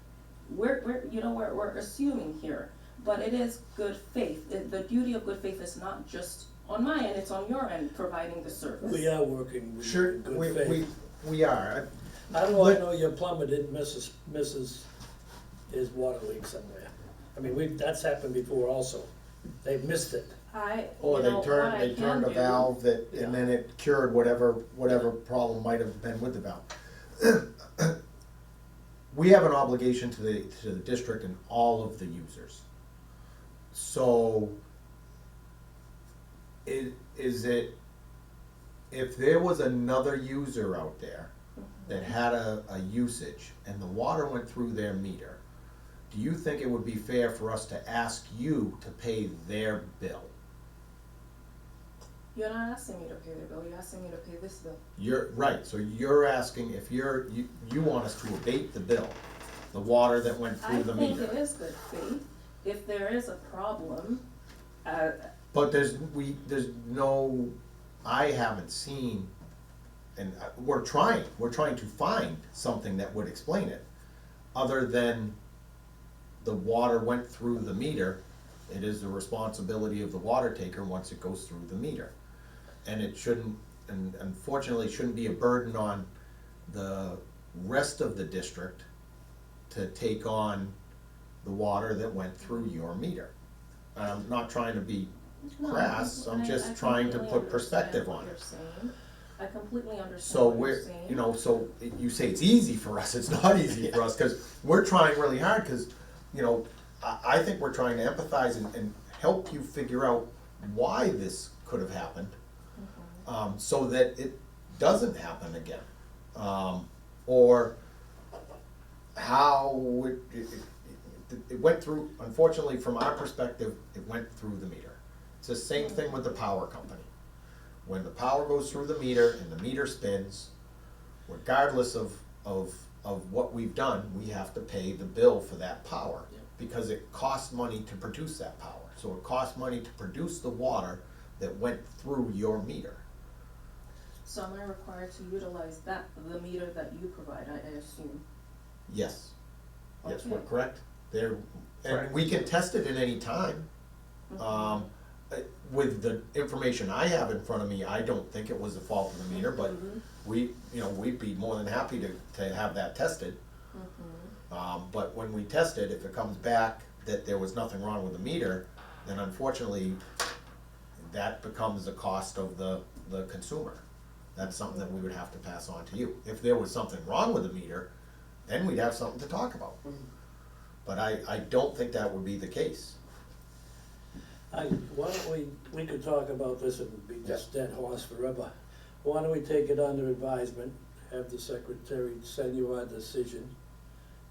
we're assuming here, but it is good faith. The duty of good faith is not just on my end, it's on your end, providing the service. We are working with Sure, good faith. we are. How do I know your plumber didn't miss his water leak somewhere? I mean, that's happened before also. They've missed it. Or they turned a valve that, Yeah. and then it cured whatever problem might have been with the valve. We have an obligation to the district and all of the users. So, if there was another user out there that had a usage and the water went through their meter, do you think it would be fair for us to ask you to pay their bill? You're not asking me to pay the bill, you're asking me to pay this bill. You're right, so you're asking if you want us to abate the bill, the water that went through the I think meter. it is good faith. If there is a problem, But there's no, I haven't seen, and we're trying to find something that would explain it, other than the water went through the meter. It is the responsibility of the water taker once it goes through the meter. And it shouldn't, and unfortunately, shouldn't be a burden on the rest of the district to take on the water that went through your meter. I'm not trying to be crass, I'm just trying to put perspective on it. I completely understand So what you're we're, saying. so you say it's easy for us, it's not easy for us, cause we're trying really hard, cause, I think we're trying to empathize and help you figure out why this could have happened, so that it doesn't happen again. Or how it went through, unfortunately, from our perspective, it went through the meter. It's the same thing with the power company. When the power goes through the meter and the meter spins, regardless of what we've done, we have to pay the bill for that power. Yeah. Because it costs money to produce that power. So it costs money to produce the water that went through your meter. So am I required to utilize the meter that you provide, I assume? Yes. Yes, Okay. we're correct. There, and Correct. we can test it at any time. With the information I have in front of me, I don't think it was the fault of the meter, but we'd be more than happy to have that tested. But when we test it, if it comes back that there was nothing wrong with the meter, then unfortunately, that becomes the cost of the consumer. That's something that we would have to pass on to you. If there was something wrong with the meter, then we'd have something to talk about. But I don't think that would be the case. Why don't we could talk about this and be just dead horse forever. Why don't we take it under advisement, have the secretary send you our decision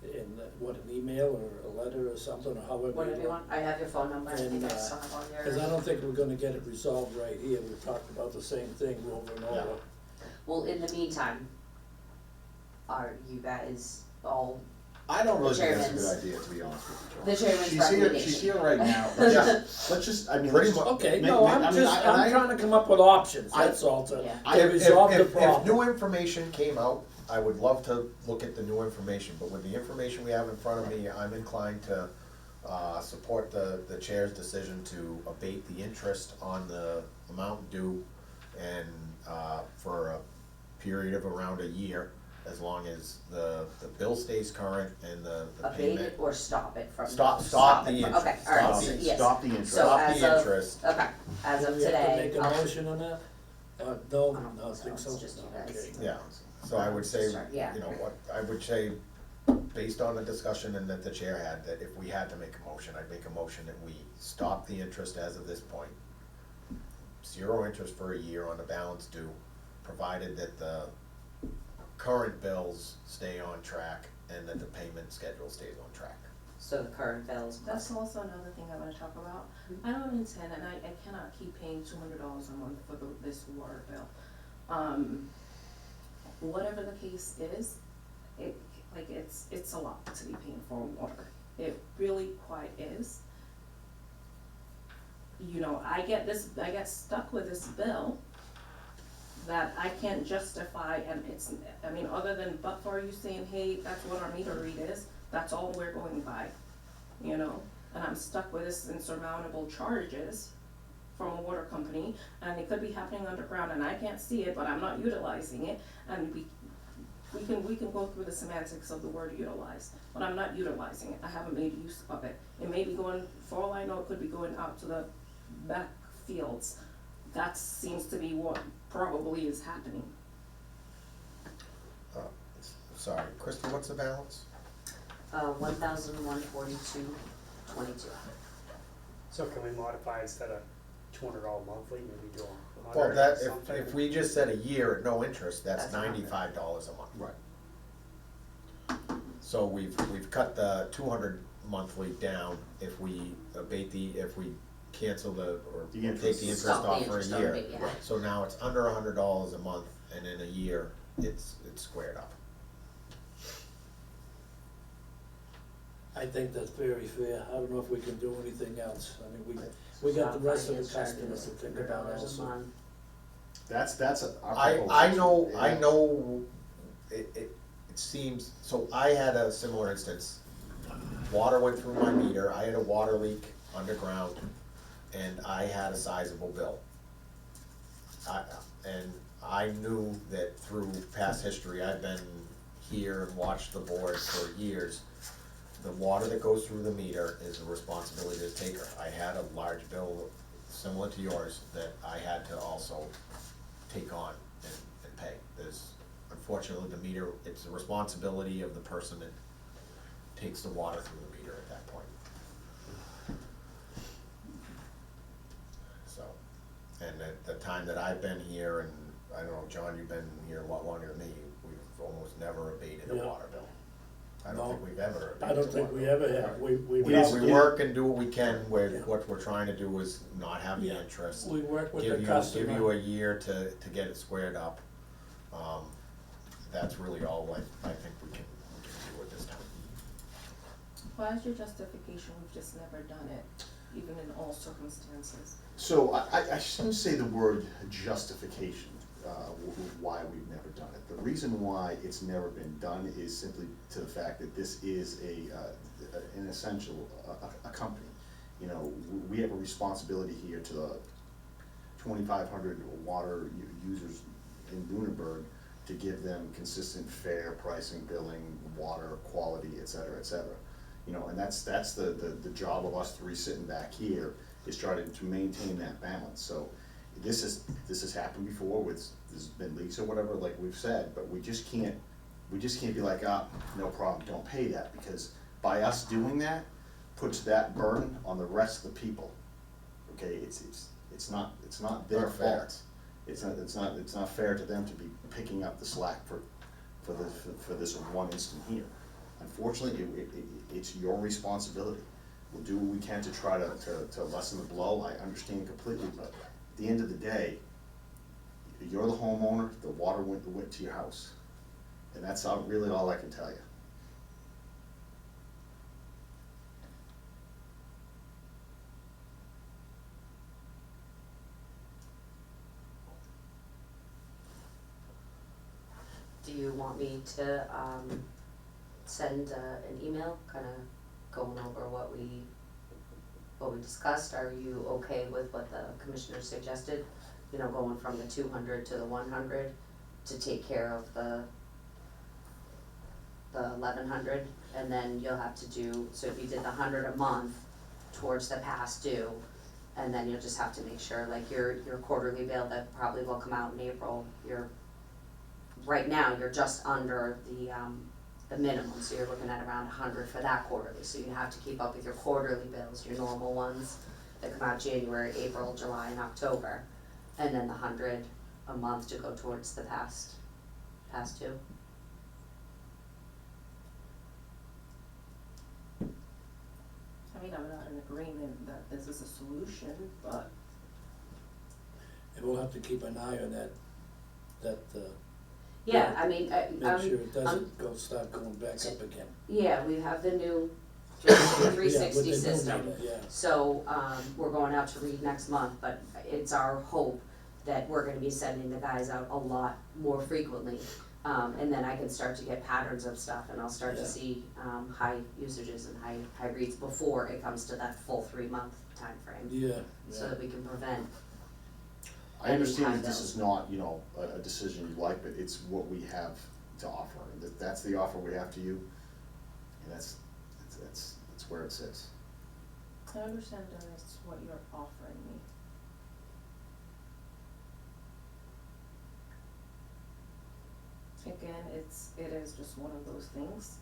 in, an email or a letter or something, or however Whatever you want, I have your phone number, I think I still have all your. Cause I don't think we're gonna get it resolved right here, we've talked about the same thing over and Yeah. over. Well, in the meantime, are you guys all, I don't really think that's a Chairman's- good idea, to be honest with you, John. the chairman's She's recommendation? here right now, let's just, I mean, Pretty let's just. much. Okay, make- no, make- I'm I mean, just, and I'm trying to come up with options, that's all, to Yeah. to resolve the If problem. new information came out, I would love to look at the new information, but with the information we have in front of me, I'm inclined to support the chair's decision to abate the interest on the amount due and, for a period of around a year, as long as the bill stays current and the Abate payment. it or stop it from? Stop the it from- interest. Okay, alright, Stop so the- yes. Stop the interest. So Stop as the of- interest. Okay, as of Do we have to today, make a I'll, motion on that? No, I I don't don't think so, think so. it's just you guys. Okay. Yeah, so I would say, Sorry, yeah. you know, what, I would say, based on the discussion and that the chair had, that if we had to make a motion, I'd make a motion that we stop the interest as of this point. 0 interest for a year on the balance due, provided that the current bills stay on track and that the payment schedule stays on track. So the current bills That's plus, also another thing I wanna talk about. I don't intend, and I cannot keep paying $200 a month for this water bill. Whatever the case is, it's a lot to be paying for water. It really quite is. You know, I get stuck with this bill that I can't justify, and other than, but for you saying, hey, that's what our meter read is, that's all we're going by, you know? And I'm stuck with this insurmountable charges from a water company, and it could be happening underground, and I can't see it, but I'm not utilizing it, and we can go through the semantics of the word utilize, but I'm not utilizing it, I haven't made use of it. It may be going, for all I know, it could be going out to the back fields. That seems to be what probably is happening. Sorry, Kristen, what's the balance? 1,142.22. So can we modify instead of $200 monthly, maybe do $100 Well, or that, something? if we just said a year at no interest, that's That's $100. $95 a month. Right. So we've cut the 200 monthly down if we abate if we cancel or The take interest. the interest Stop the off for a interest on year. it, yeah. So now it's under $100 a month, and in a year, it's squared up. I think that's very fair. I don't know if we can do anything else. I mean, we got the rest of the customers to think about $100 a also. month. That's our I proposal. know, it seems, so I had a similar instance. Water went through my meter, I had a water leak underground, and I had a sizable bill. And I knew that through past history, I've been here and watched the board for years. The water that goes through the meter is the responsibility of the taker. I had a large bill similar to yours that I had to also take on and pay. Unfortunately, the meter, it's the responsibility of the person that takes the water through the meter at that point. So, and at the time that I've been here, and I don't know, John, you've been here a lot longer than me, we've almost never abated a Yeah. water bill. I No. don't think we've ever abated I don't a think water we bill. ever have. We We basically- work and do what we can, Yeah. what we're trying to do is not have the Yeah. interest. We work with Give the you customer. a year to get it squared up. That's really all I think we can do at this time. Well, as your justification, we've just never done it, even in all circumstances. So I shouldn't say the word justification, why we've never done it. The reason why it's never been done is simply to the fact that this is an essential, a company. You know, we have a responsibility here to the 2,500 water users in Lunenburg to give them consistent, fair pricing, billing, water quality, et cetera, et cetera. You know, and that's the job of us three sitting back here, is trying to maintain that balance. So this has happened before there's been leaks or whatever, like we've said, but we just can't be like, no problem, don't pay that, because by us doing that, puts that burden on the rest of the people. Okay, it's not their Not fair. fault. It's not fair to them to be picking up the slack for this one instant here. Unfortunately, it's your responsibility. We'll do what we can to try to lessen the blow, I understand completely, but at the end of the day, you're the homeowner, the water went to your house. And that's really all I can tell you. Do you want me to, send, an email, kinda going over what we what we discussed? Are you okay with what the commissioner suggested? You know, going from the 200 to the 100 to take care of the 1,100, and then you'll have to do, so if you did the 100 a month towards the past due, and then you'll just have to make sure, like your quarterly bill that probably will come out in April, right now, you're just under the minimum, so you're looking at around 100 for that quarterly, so you have to keep up with your quarterly bills, your normal ones that come out January, April, July, and October, and then the 100 a month to go towards the past due. I mean, I'm not in agreement that this is a solution, but And we'll have to keep an eye on that, Yeah, I mean, make sure it doesn't start going back up again. yeah, we have the new Yeah, 360 with the new system. meter, yeah. So, we're going out to read next month, but it's our hope that we're gonna be sending the guys out a lot more frequently. And then I can start to get patterns of stuff and I'll start to Yeah. see, high usages and high reads before it comes to that full 3-month timeframe. Yeah, So yeah. that we can prevent, I understand Any that this kind is not, you know, a decision you like, but it's what we have to offer, and that's the offer we have to you, and that's where it sits. I understand that it's what you're offering me. Again, it is just one of those things.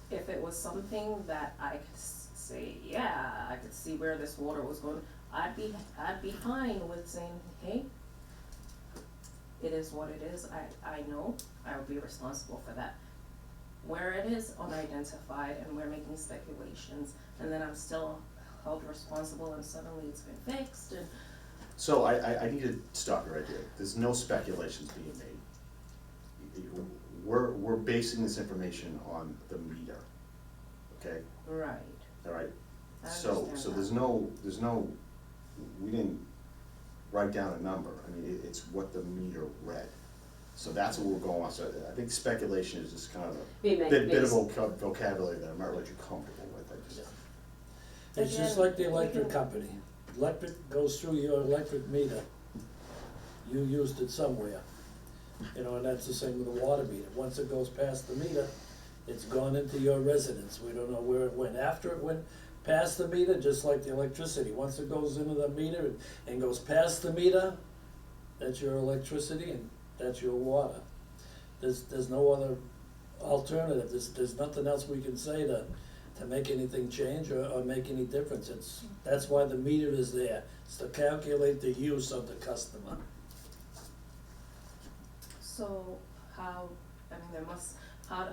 If it was something that I could say, yeah, I could see where this water was going, I'd be fine with saying, hey, it is what it is, I know, I will be responsible for that. Where it is unidentified and we're making speculations, and then I'm still held responsible and suddenly it's been fixed and So I need to stop you right there, there's no speculations being made. We're basing this information on the meter, okay, right. alright? I So understand that. there's no, we didn't write down a number, I mean, it's what the meter read. So that's what we're going on, so I think speculation is just kind of a bit of vocabulary that I'm not really too comfortable with, I just. It's just Again, like the electric we can- company. Electric goes through your electric meter. You used it somewhere. You know, and that's the same with the water meter. Once it goes past the meter, it's gone into your residence. We don't know where it went. After it went past the meter, just like the electricity, once it goes into the meter and goes past the meter, that's your electricity and that's your water. There's no other alternative. There's nothing else we can say to make anything change or make any difference. That's why the meter is there. It's to calculate the use of the customer. So how, I mean, there must, how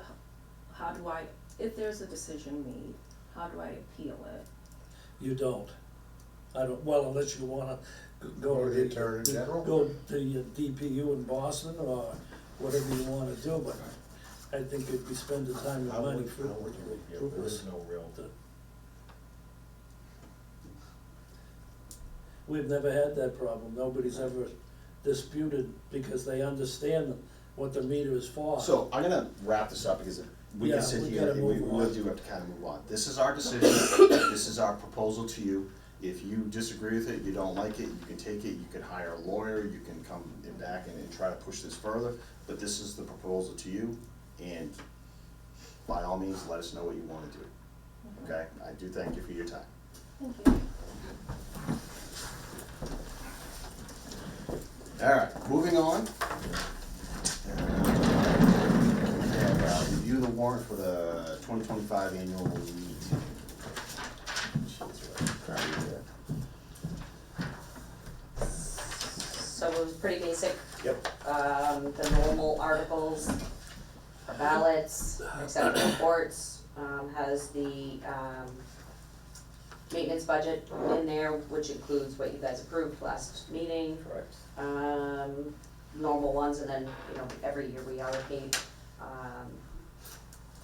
do I, if there's a decision made, how do I appeal it? You don't. I don't, well, unless you wanna go Or to the Attorney General. Go to your DPU in Boston or whatever you wanna do, but I think if you spend the time and How money would- for how would you- yeah, there is no real. We've never had that problem. Nobody's ever disputed because they understand what the meter is for. So I'm gonna wrap this up because we Yeah, can sit we here gotta and we move really on. do have to kind of move on. This is our decision, this is our proposal to you. If you disagree with it, you don't like it, you can take it, you can hire a lawyer, you can come back and try to push this further. But this is the proposal to you, and by all means, let us know what you wanna do, okay? I do thank you for your time. Thank you. All right, moving on. And review the warrant for the 2025 annual meeting. so it was pretty basic. Yep. The normal articles, ballots, except for reports, has the, maintenance budget in there, which includes what you guys approved last meeting. Correct. Normal ones, and then, you know, every year we allocate,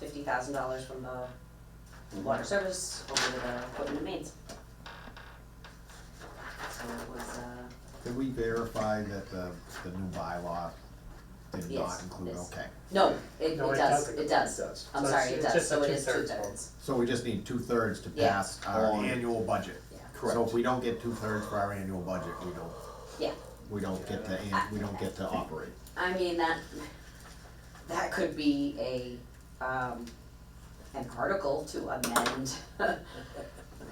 $50,000 from the water service over to the equipment and mains. So it was, Did we verify that the new bylaw did Yes, not include, yes. okay. No, it No, it does, doesn't. it does. It does. I'm So sorry, it's- it it's does, just so a it is two-thirds 2/3. So we just need 2/3 to Yeah. pass our On- annual budget. Yeah. Correct. So if we don't get 2/3 for our annual budget, Yeah, we don't get to operate. I mean, that could be an article to amend.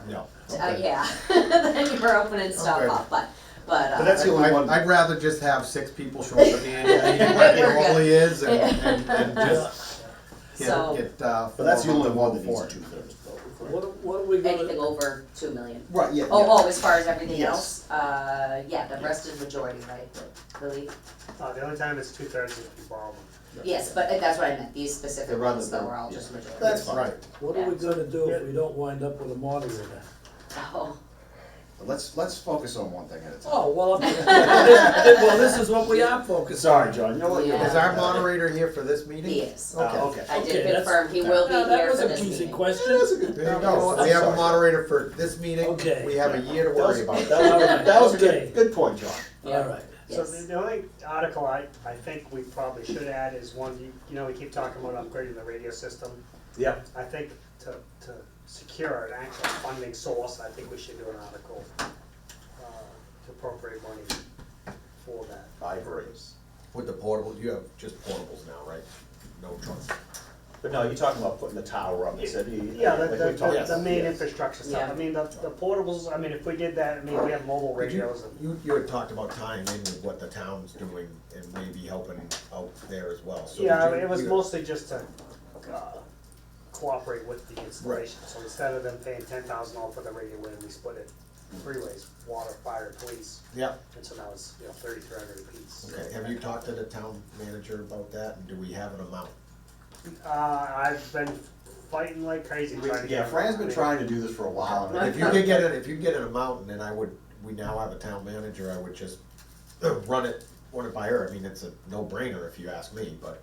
No. Yeah, then you're opening stuff Okay. up, but, But that's the only one. I'd rather just have 6 people show up at the annual meeting like it We're good. normally is and just So- get, But that's the four only of one them that needs for a it. 2/3 vote. What are we anything gonna, over 2 million. Right, yeah. Oh, as far as everything Yes. else, yeah, the rest is majority, right, the lead? The only time it's 2/3 is if you borrow them. Yes, but that's what I meant, these specific They're rather ones, though, than- are all yeah. just majority. That's fine. Right. what are we gonna do if we don't wind up with a moderator? Oh, Let's focus on one thing at a time. Oh, well, well, this is what we are focused on. Sorry, John, you know what? Yeah. Is our moderator here for this meeting? he is. Okay. I Okay, did that's- confirm, he will be Now, that here was for a this easy meeting. question. There you go. We have a moderator for this meeting. Okay. We have a year to worry about. That was a Okay. good point, John. Yeah. All right. So Yes. the only article I think we probably should add is one, you know, we keep talking about upgrading the radio system. Yeah. I think to secure an actual funding source, I think we should do an article to appropriate money for that. I agree. With the portables, you have just portables now, right? No trucks. But no, you're talking about putting the tower up instead of. Yeah, like we talked the about. main Yes. infrastructure stuff. Yeah. I mean, the portables, I mean, if we did that, I mean, we have mobile Did you- radios and. You had talked about tying in with what the town's doing and maybe helping out there as well. So Yeah, did you- it was you- mostly just to cooperate with the installation. So instead of them paying $10,000 for the radio, we split it 3 ways: water, fire, police. Yeah, And so now it's, you know, $3,300 apiece. okay. Have you talked to the town manager about that? And do we have an amount? I've been fighting like crazy trying to get. Yeah, Fran's been trying to do this for a while. and If you could get an amount, and then we now have a town manager, I would just run it by her. I mean, it's a no-brainer if you ask me, but.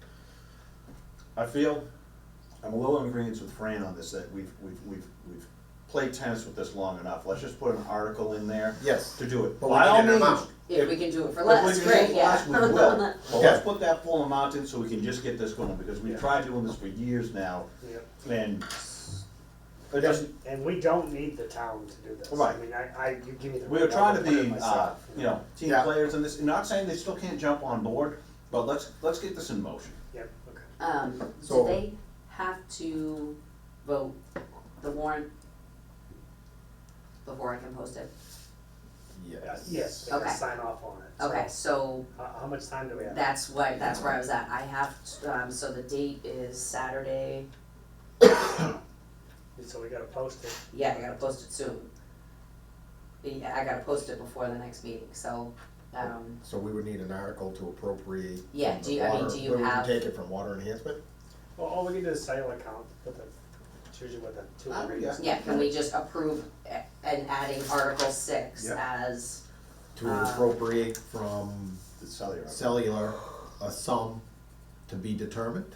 I feel, I'm a little in agreement with Fran on this, that we've played tennis with this long enough. Let's just put an article in there Yes. to do it. But we By all need an means, amount. If we can do it for if less, we can do great, it for yeah. less, we will. But Yeah. let's put that full amount in so we can just get this going, because we've Yeah. tried doing this for years now, Yep. and it doesn't, And we don't need the town to do this. Right. I mean, you give me the. we were trying to I'll put it be, myself, you know, team Yeah. players in this, not saying they still can't jump on board, but let's get this in motion. Yep, okay. Do So- they have to vote the warrant before I can post it? Yes, they Okay. can sign off on it. So, Okay, so How much time do we have? that's where I was at. I have, so the date is Saturday. So we gotta post it. Yeah, I gotta post it soon. Yeah, I gotta post it before the next meeting, so, So we would need an article to appropriate. Yeah, from do the you- I mean, water- do you where have- we can take it from water enhancement? Well, all we can do is cellular account, it's usually with the two Ah, radios. yeah, can we just approve and adding Article 6 Yep. as, To appropriate from The cellular. cellular a sum to be determined?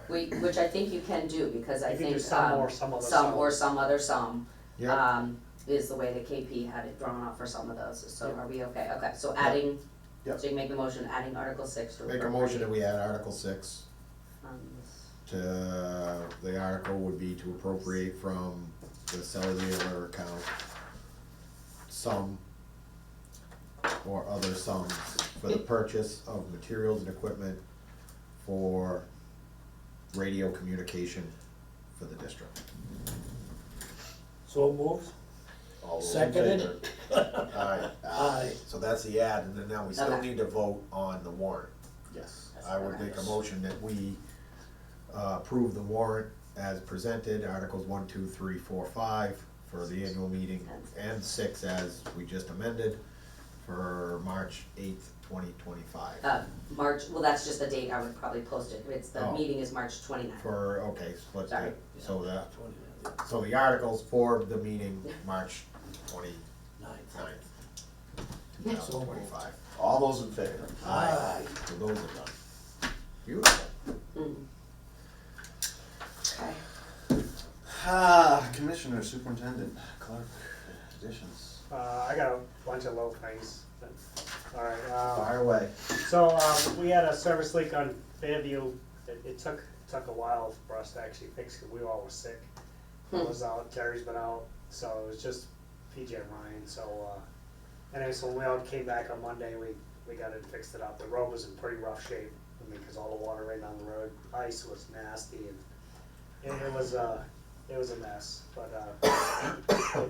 which I think you can do, because I You can think, do some or some other some sum. or some other sum, Yeah, is the way that KP had it drawn up for some of those, so Yep. are we okay? Okay, so adding, Yep. so you can make the motion, adding Article 6 to make a appropriate motion that we add Article 6 funds. to, the article would be to appropriate from the cellular account some or other sums for the purchase of materials and equipment for radio communication for the district. So moved? All those in Seconded. favor? Aye. Aye. So that's the add, and then now we still Okay. need to vote on the warrant. Yes. I would make a motion that we approve the warrant as presented, Articles 1, 2, 3, 4, 5 for the annual meeting, and 6 as we just amended for March 8th, 2025. March, well, that's just the date I would probably post it, the Oh. meeting is March 29th. For, okay, so let's Sorry. do, so the articles for the meeting, March 29th, 2025. All those in favor? Aye. So those are done. Beautiful. Mhm. Okay. Commissioner, superintendent, clerk, additions. I got a bunch of low things. Alright, Fire away. so, we had a service leak on Fairview. It took a while for us to actually fix it. We all were sick. I was out, Terry's been out, so it was just PJ and Ryan, so, anyway, so when we all came back on Monday, we got it, fixed it up. The road was in pretty rough shape, I mean, cause all the water ran down the road, ice was nasty, and it was a mess, but,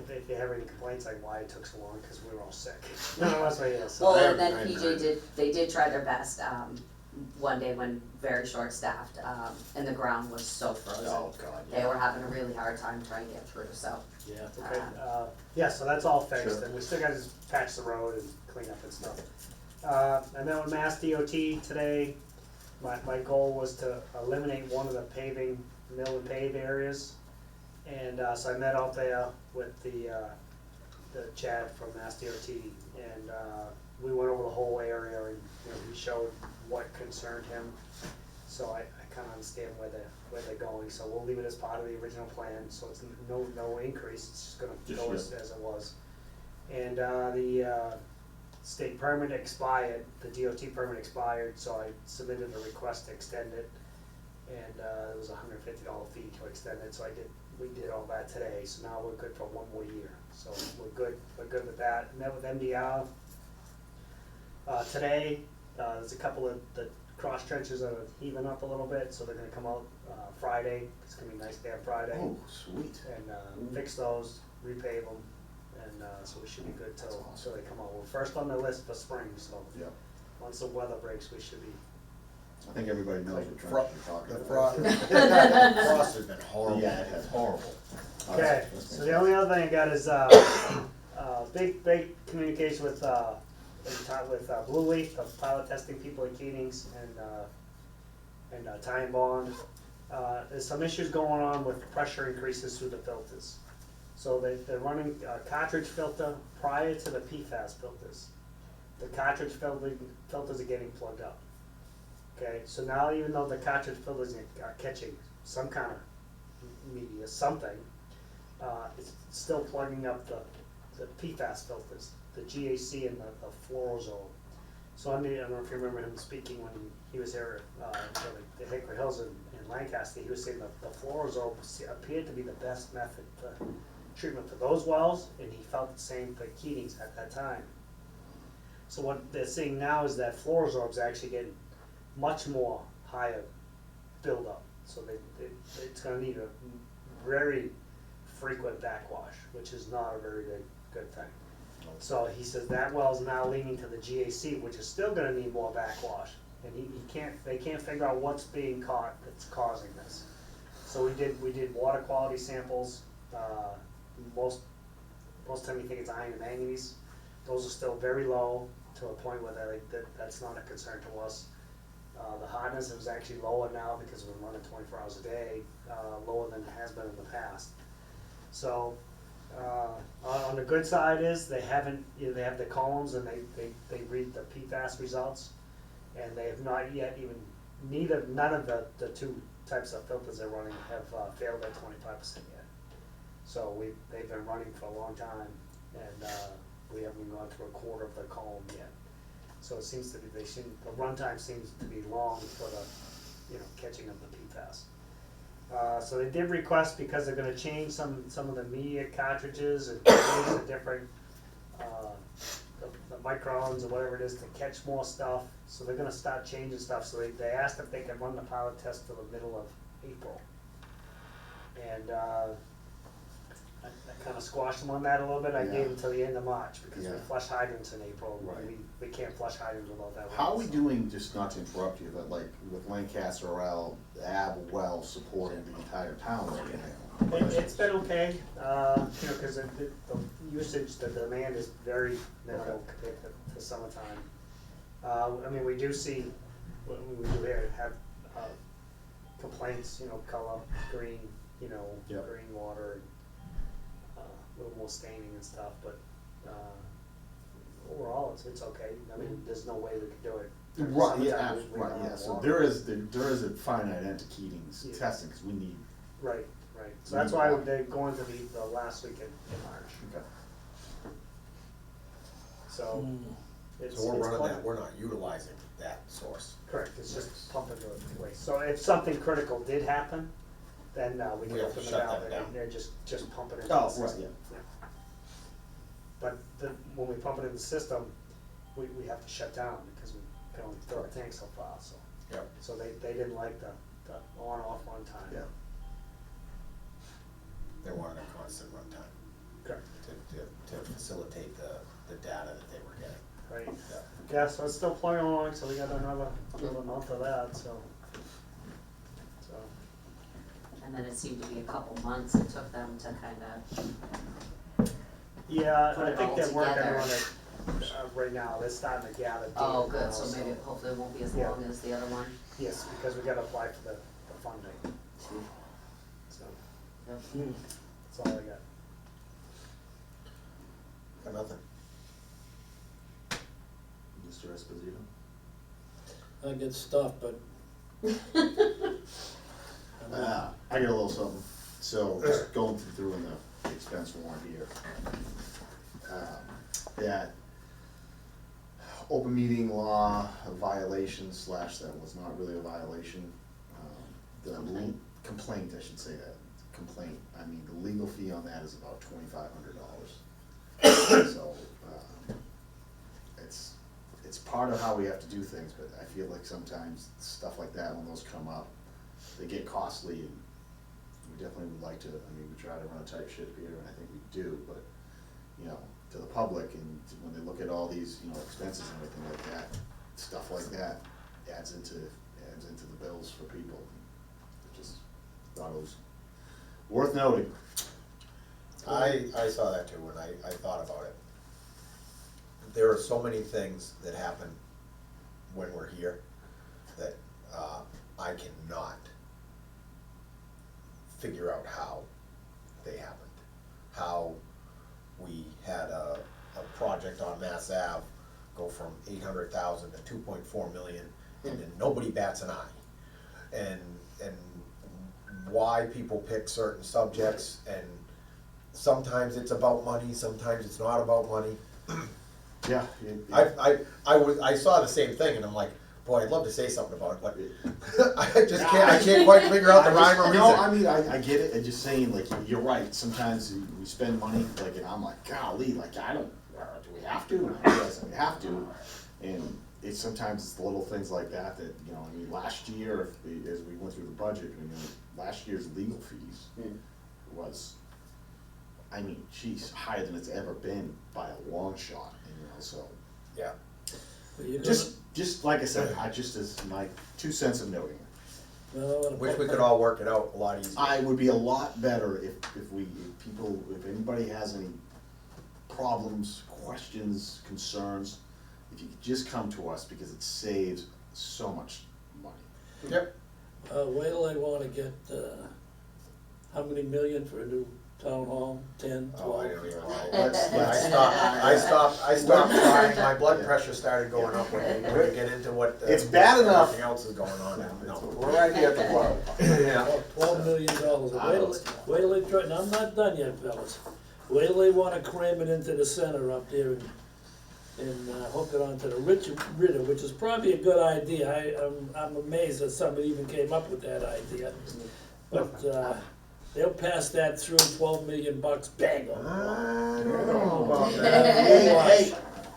if you have any complaints, like why it took so long, cause we were all sick. None of us were, yeah, so. Well, and I- then PJ did try their best, one day when very short-staffed, and the ground was so frozen. Oh, God, They were having a really hard time trying to get through, so. Yeah. Okay, yeah, so that's all fixed, Sure. and we still gotta just patch the road and clean up and stuff. I met with Mass DOT today. My goal was to eliminate one of the paving, mill and pave areas. And, so I met out there with the Chad from Mass DOT, and, we went over the whole area, and, you know, he showed what concerned him. So I kinda understand where they're going, so we'll leave it as part of the original plan, so it's no increase, it's just gonna go as it was. And, the state permit expired, the DOT permit expired, so I submitted a request to extend it. And, it was a $150 fee to extend it, so we did all that today, so now we're good for one more year, so we're good with that. Met with MDR. Today, there's a couple of the cross trenches that are heaving up a little bit, so they're gonna come out, Friday, it's gonna be a nice day on Friday. Oh, sweet. And, fix those, repave them, and, so we should be good till they come out. We're first on the list for spring, so Yep. once the weather breaks, we should be. I think everybody knows what Fro- trenches you're talking The about. frost has been horrible. Yeah, it has. Horrible. Oh, Okay, that's so the only other thing I got is, big communication with Blue Leaf, the pilot testing people at Keating's, and Ty and Bond. There's some issues going on with pressure increases through the filters. So they're running a cartridge filter prior to the PFAS filters. The cartridge filters are getting plugged up. Okay, so now even though the cartridge filters are catching some kind of media, something, it's still plugging up the PFAS filters, the GAC and the fluorozoa. So I don't know if you remember him speaking when he was here for the Hickory Hills in Lancaster. He was saying that the fluorozoa appeared to be the best method for treatment for those wells, and he felt the same for Keating's at that time. So what they're seeing now is that fluorozoa is actually getting much more higher buildup. So it's going to need a very frequent backwash, which is not a very good thing. So he says that well's now leaning to the GAC, which is still going to need more backwash, and they can't figure out what's being caught that's causing this. So we did water quality samples. Most time you think it's iron and manganese. Those are still very low to a point where that's not a concern to us. The hardness is actually lower now because we're running 24 hours a day, lower than it has been in the past. So on the good side is they have the columns and they read the PFAS results, and they have not yet none of the two types of filters they're running have failed at 25% yet. So they've been running for a long time, and we haven't even gone through a quarter of the column yet. So it seems to be the runtime seems to be long for the catching of the PFAS. So they did request, because they're going to change some of the media cartridges and change the different the microns or whatever it is to catch more stuff. So they're going to start changing stuff. So they asked if they could run the pilot test till the middle of April, and I kind of squashed them on that a little bit. I Yeah. gave them till the end of March because we Yeah. flush hydrants in April. Right. We can't flush hydrants without that. How are we doing, just not to interrupt you, but like with Lancaster well, Ab well supporting the entire town right now? It's been okay, because the usage, the demand is very minimal compared to summertime. I mean, we do see, we do have complaints, color, green, Yep. green water, and a little more staining and stuff, but overall, it's okay. I mean, there's no way we could do it. Right, yeah, Summertime, we right, run yeah, out of so water. there is a finite end to Keating's Yeah. testing, because we need, Right. So that's why they're going to the last week in March. okay. So it's. So we're it's running fun. that, we're not utilizing that source. Correct, it's just pumping the waste. So if something critical did happen, then we We can have to open the shut valve that and down. they're just pump it into Oh, the right, system. yeah. But when we pump it in the system, we have to shut down because we can only fill the tank so far, so. Yep. So they didn't like the on-off one time. Yeah. They wanted a constant runtime Correct, to facilitate the data that they were getting. right. Yeah. Yeah, so it's still plugging along, so we got another month of that, so. And then it seemed to be a couple months it took them to kinda, Yeah, Put I it think all they're working together. on it, right now, they're starting to gather data oh, good, now, so maybe hopefully it won't be as Yeah. long as the other one. Yes, because we gotta apply for the funding. So, Yep. that's all I got. Got nothing. Mr. Esposito? I get stuff, but. I got a little something. So, just going through in the expense warrant here. That open meeting law violation slash that was not really a violation. The complaint, I should say that, complaint, I mean, the legal fee on that is about $2,500. So, it's part of how we have to do things, but I feel like sometimes stuff like that, when those come up, they get costly, and we definitely would like to, I mean, we try to run a tight ship here, and I think we do, but, you know, to the public, and when they look at all these, you know, expenses and everything like that, stuff like that adds into the bills for people. I just thought it was worth noting. I saw that too when I thought about it. There are so many things that happen when we're here that I cannot figure out how they happened. How we had a project on Mass Ave go from 800,000 to 2.4 million, and then nobody bats an eye. And why people pick certain subjects, and sometimes it's about money, sometimes it's not about money. Yeah. I saw the same thing, and I'm like, boy, I'd love to say something about it, but I just can't. I can't quite figure out the rhyme or reason. No, I mean, I get it, I'm just saying, like, you're right, sometimes we spend money, like, and I'm like, golly, like, I don't, do we have to? And I realize that we have to, and it's sometimes it's the little things like that, you know, I mean, last year, as we went through the budget, you know, last year's legal fees was, I mean, geez, higher than it's ever been by a long shot, you know, so. Yeah. But you're Just like I said, just as my 2 cents of noting it. Wish we could all work it out a lot easier. I would be a lot better if anybody has any problems, questions, concerns, if you could just come to us, because it saves so much money. Yep. Wait till they wanna get, how many million for a new town hall, 10, 12? Oh, I don't even know. Let's I stopped trying, my blood pressure started going up when you get into what. It's bad enough. Everything else is going on, no. We're right here at the club. Yeah. $12 million. Wait till they try, and I'm not done yet, fellas. Wait till they wanna cram it into the center up there and hook it onto the Ritter, which is probably a good idea. I'm amazed that somebody even came up with that idea. But, they'll pass that through, $12 million, bang. I don't know about Hey,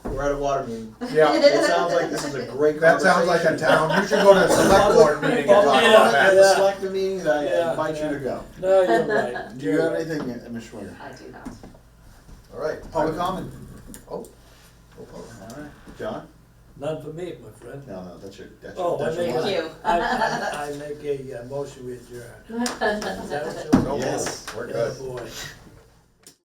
We're at a water meeting. Yeah. It sounds like this is a great That sounds like a town, you should go to a select board meeting and talk about At that. the selectment meetings, I Yeah. invite you to go. No, you're right. Do you have anything, Ms. Schwinger? I do not. All right. Public comment? Oh. Alright, John? None for me, my friend. No, that's your Oh, I that's your make, line. Thank you. I make a motion with adjourn. Is that what you're? No, Yes. We're Yeah, good. boy.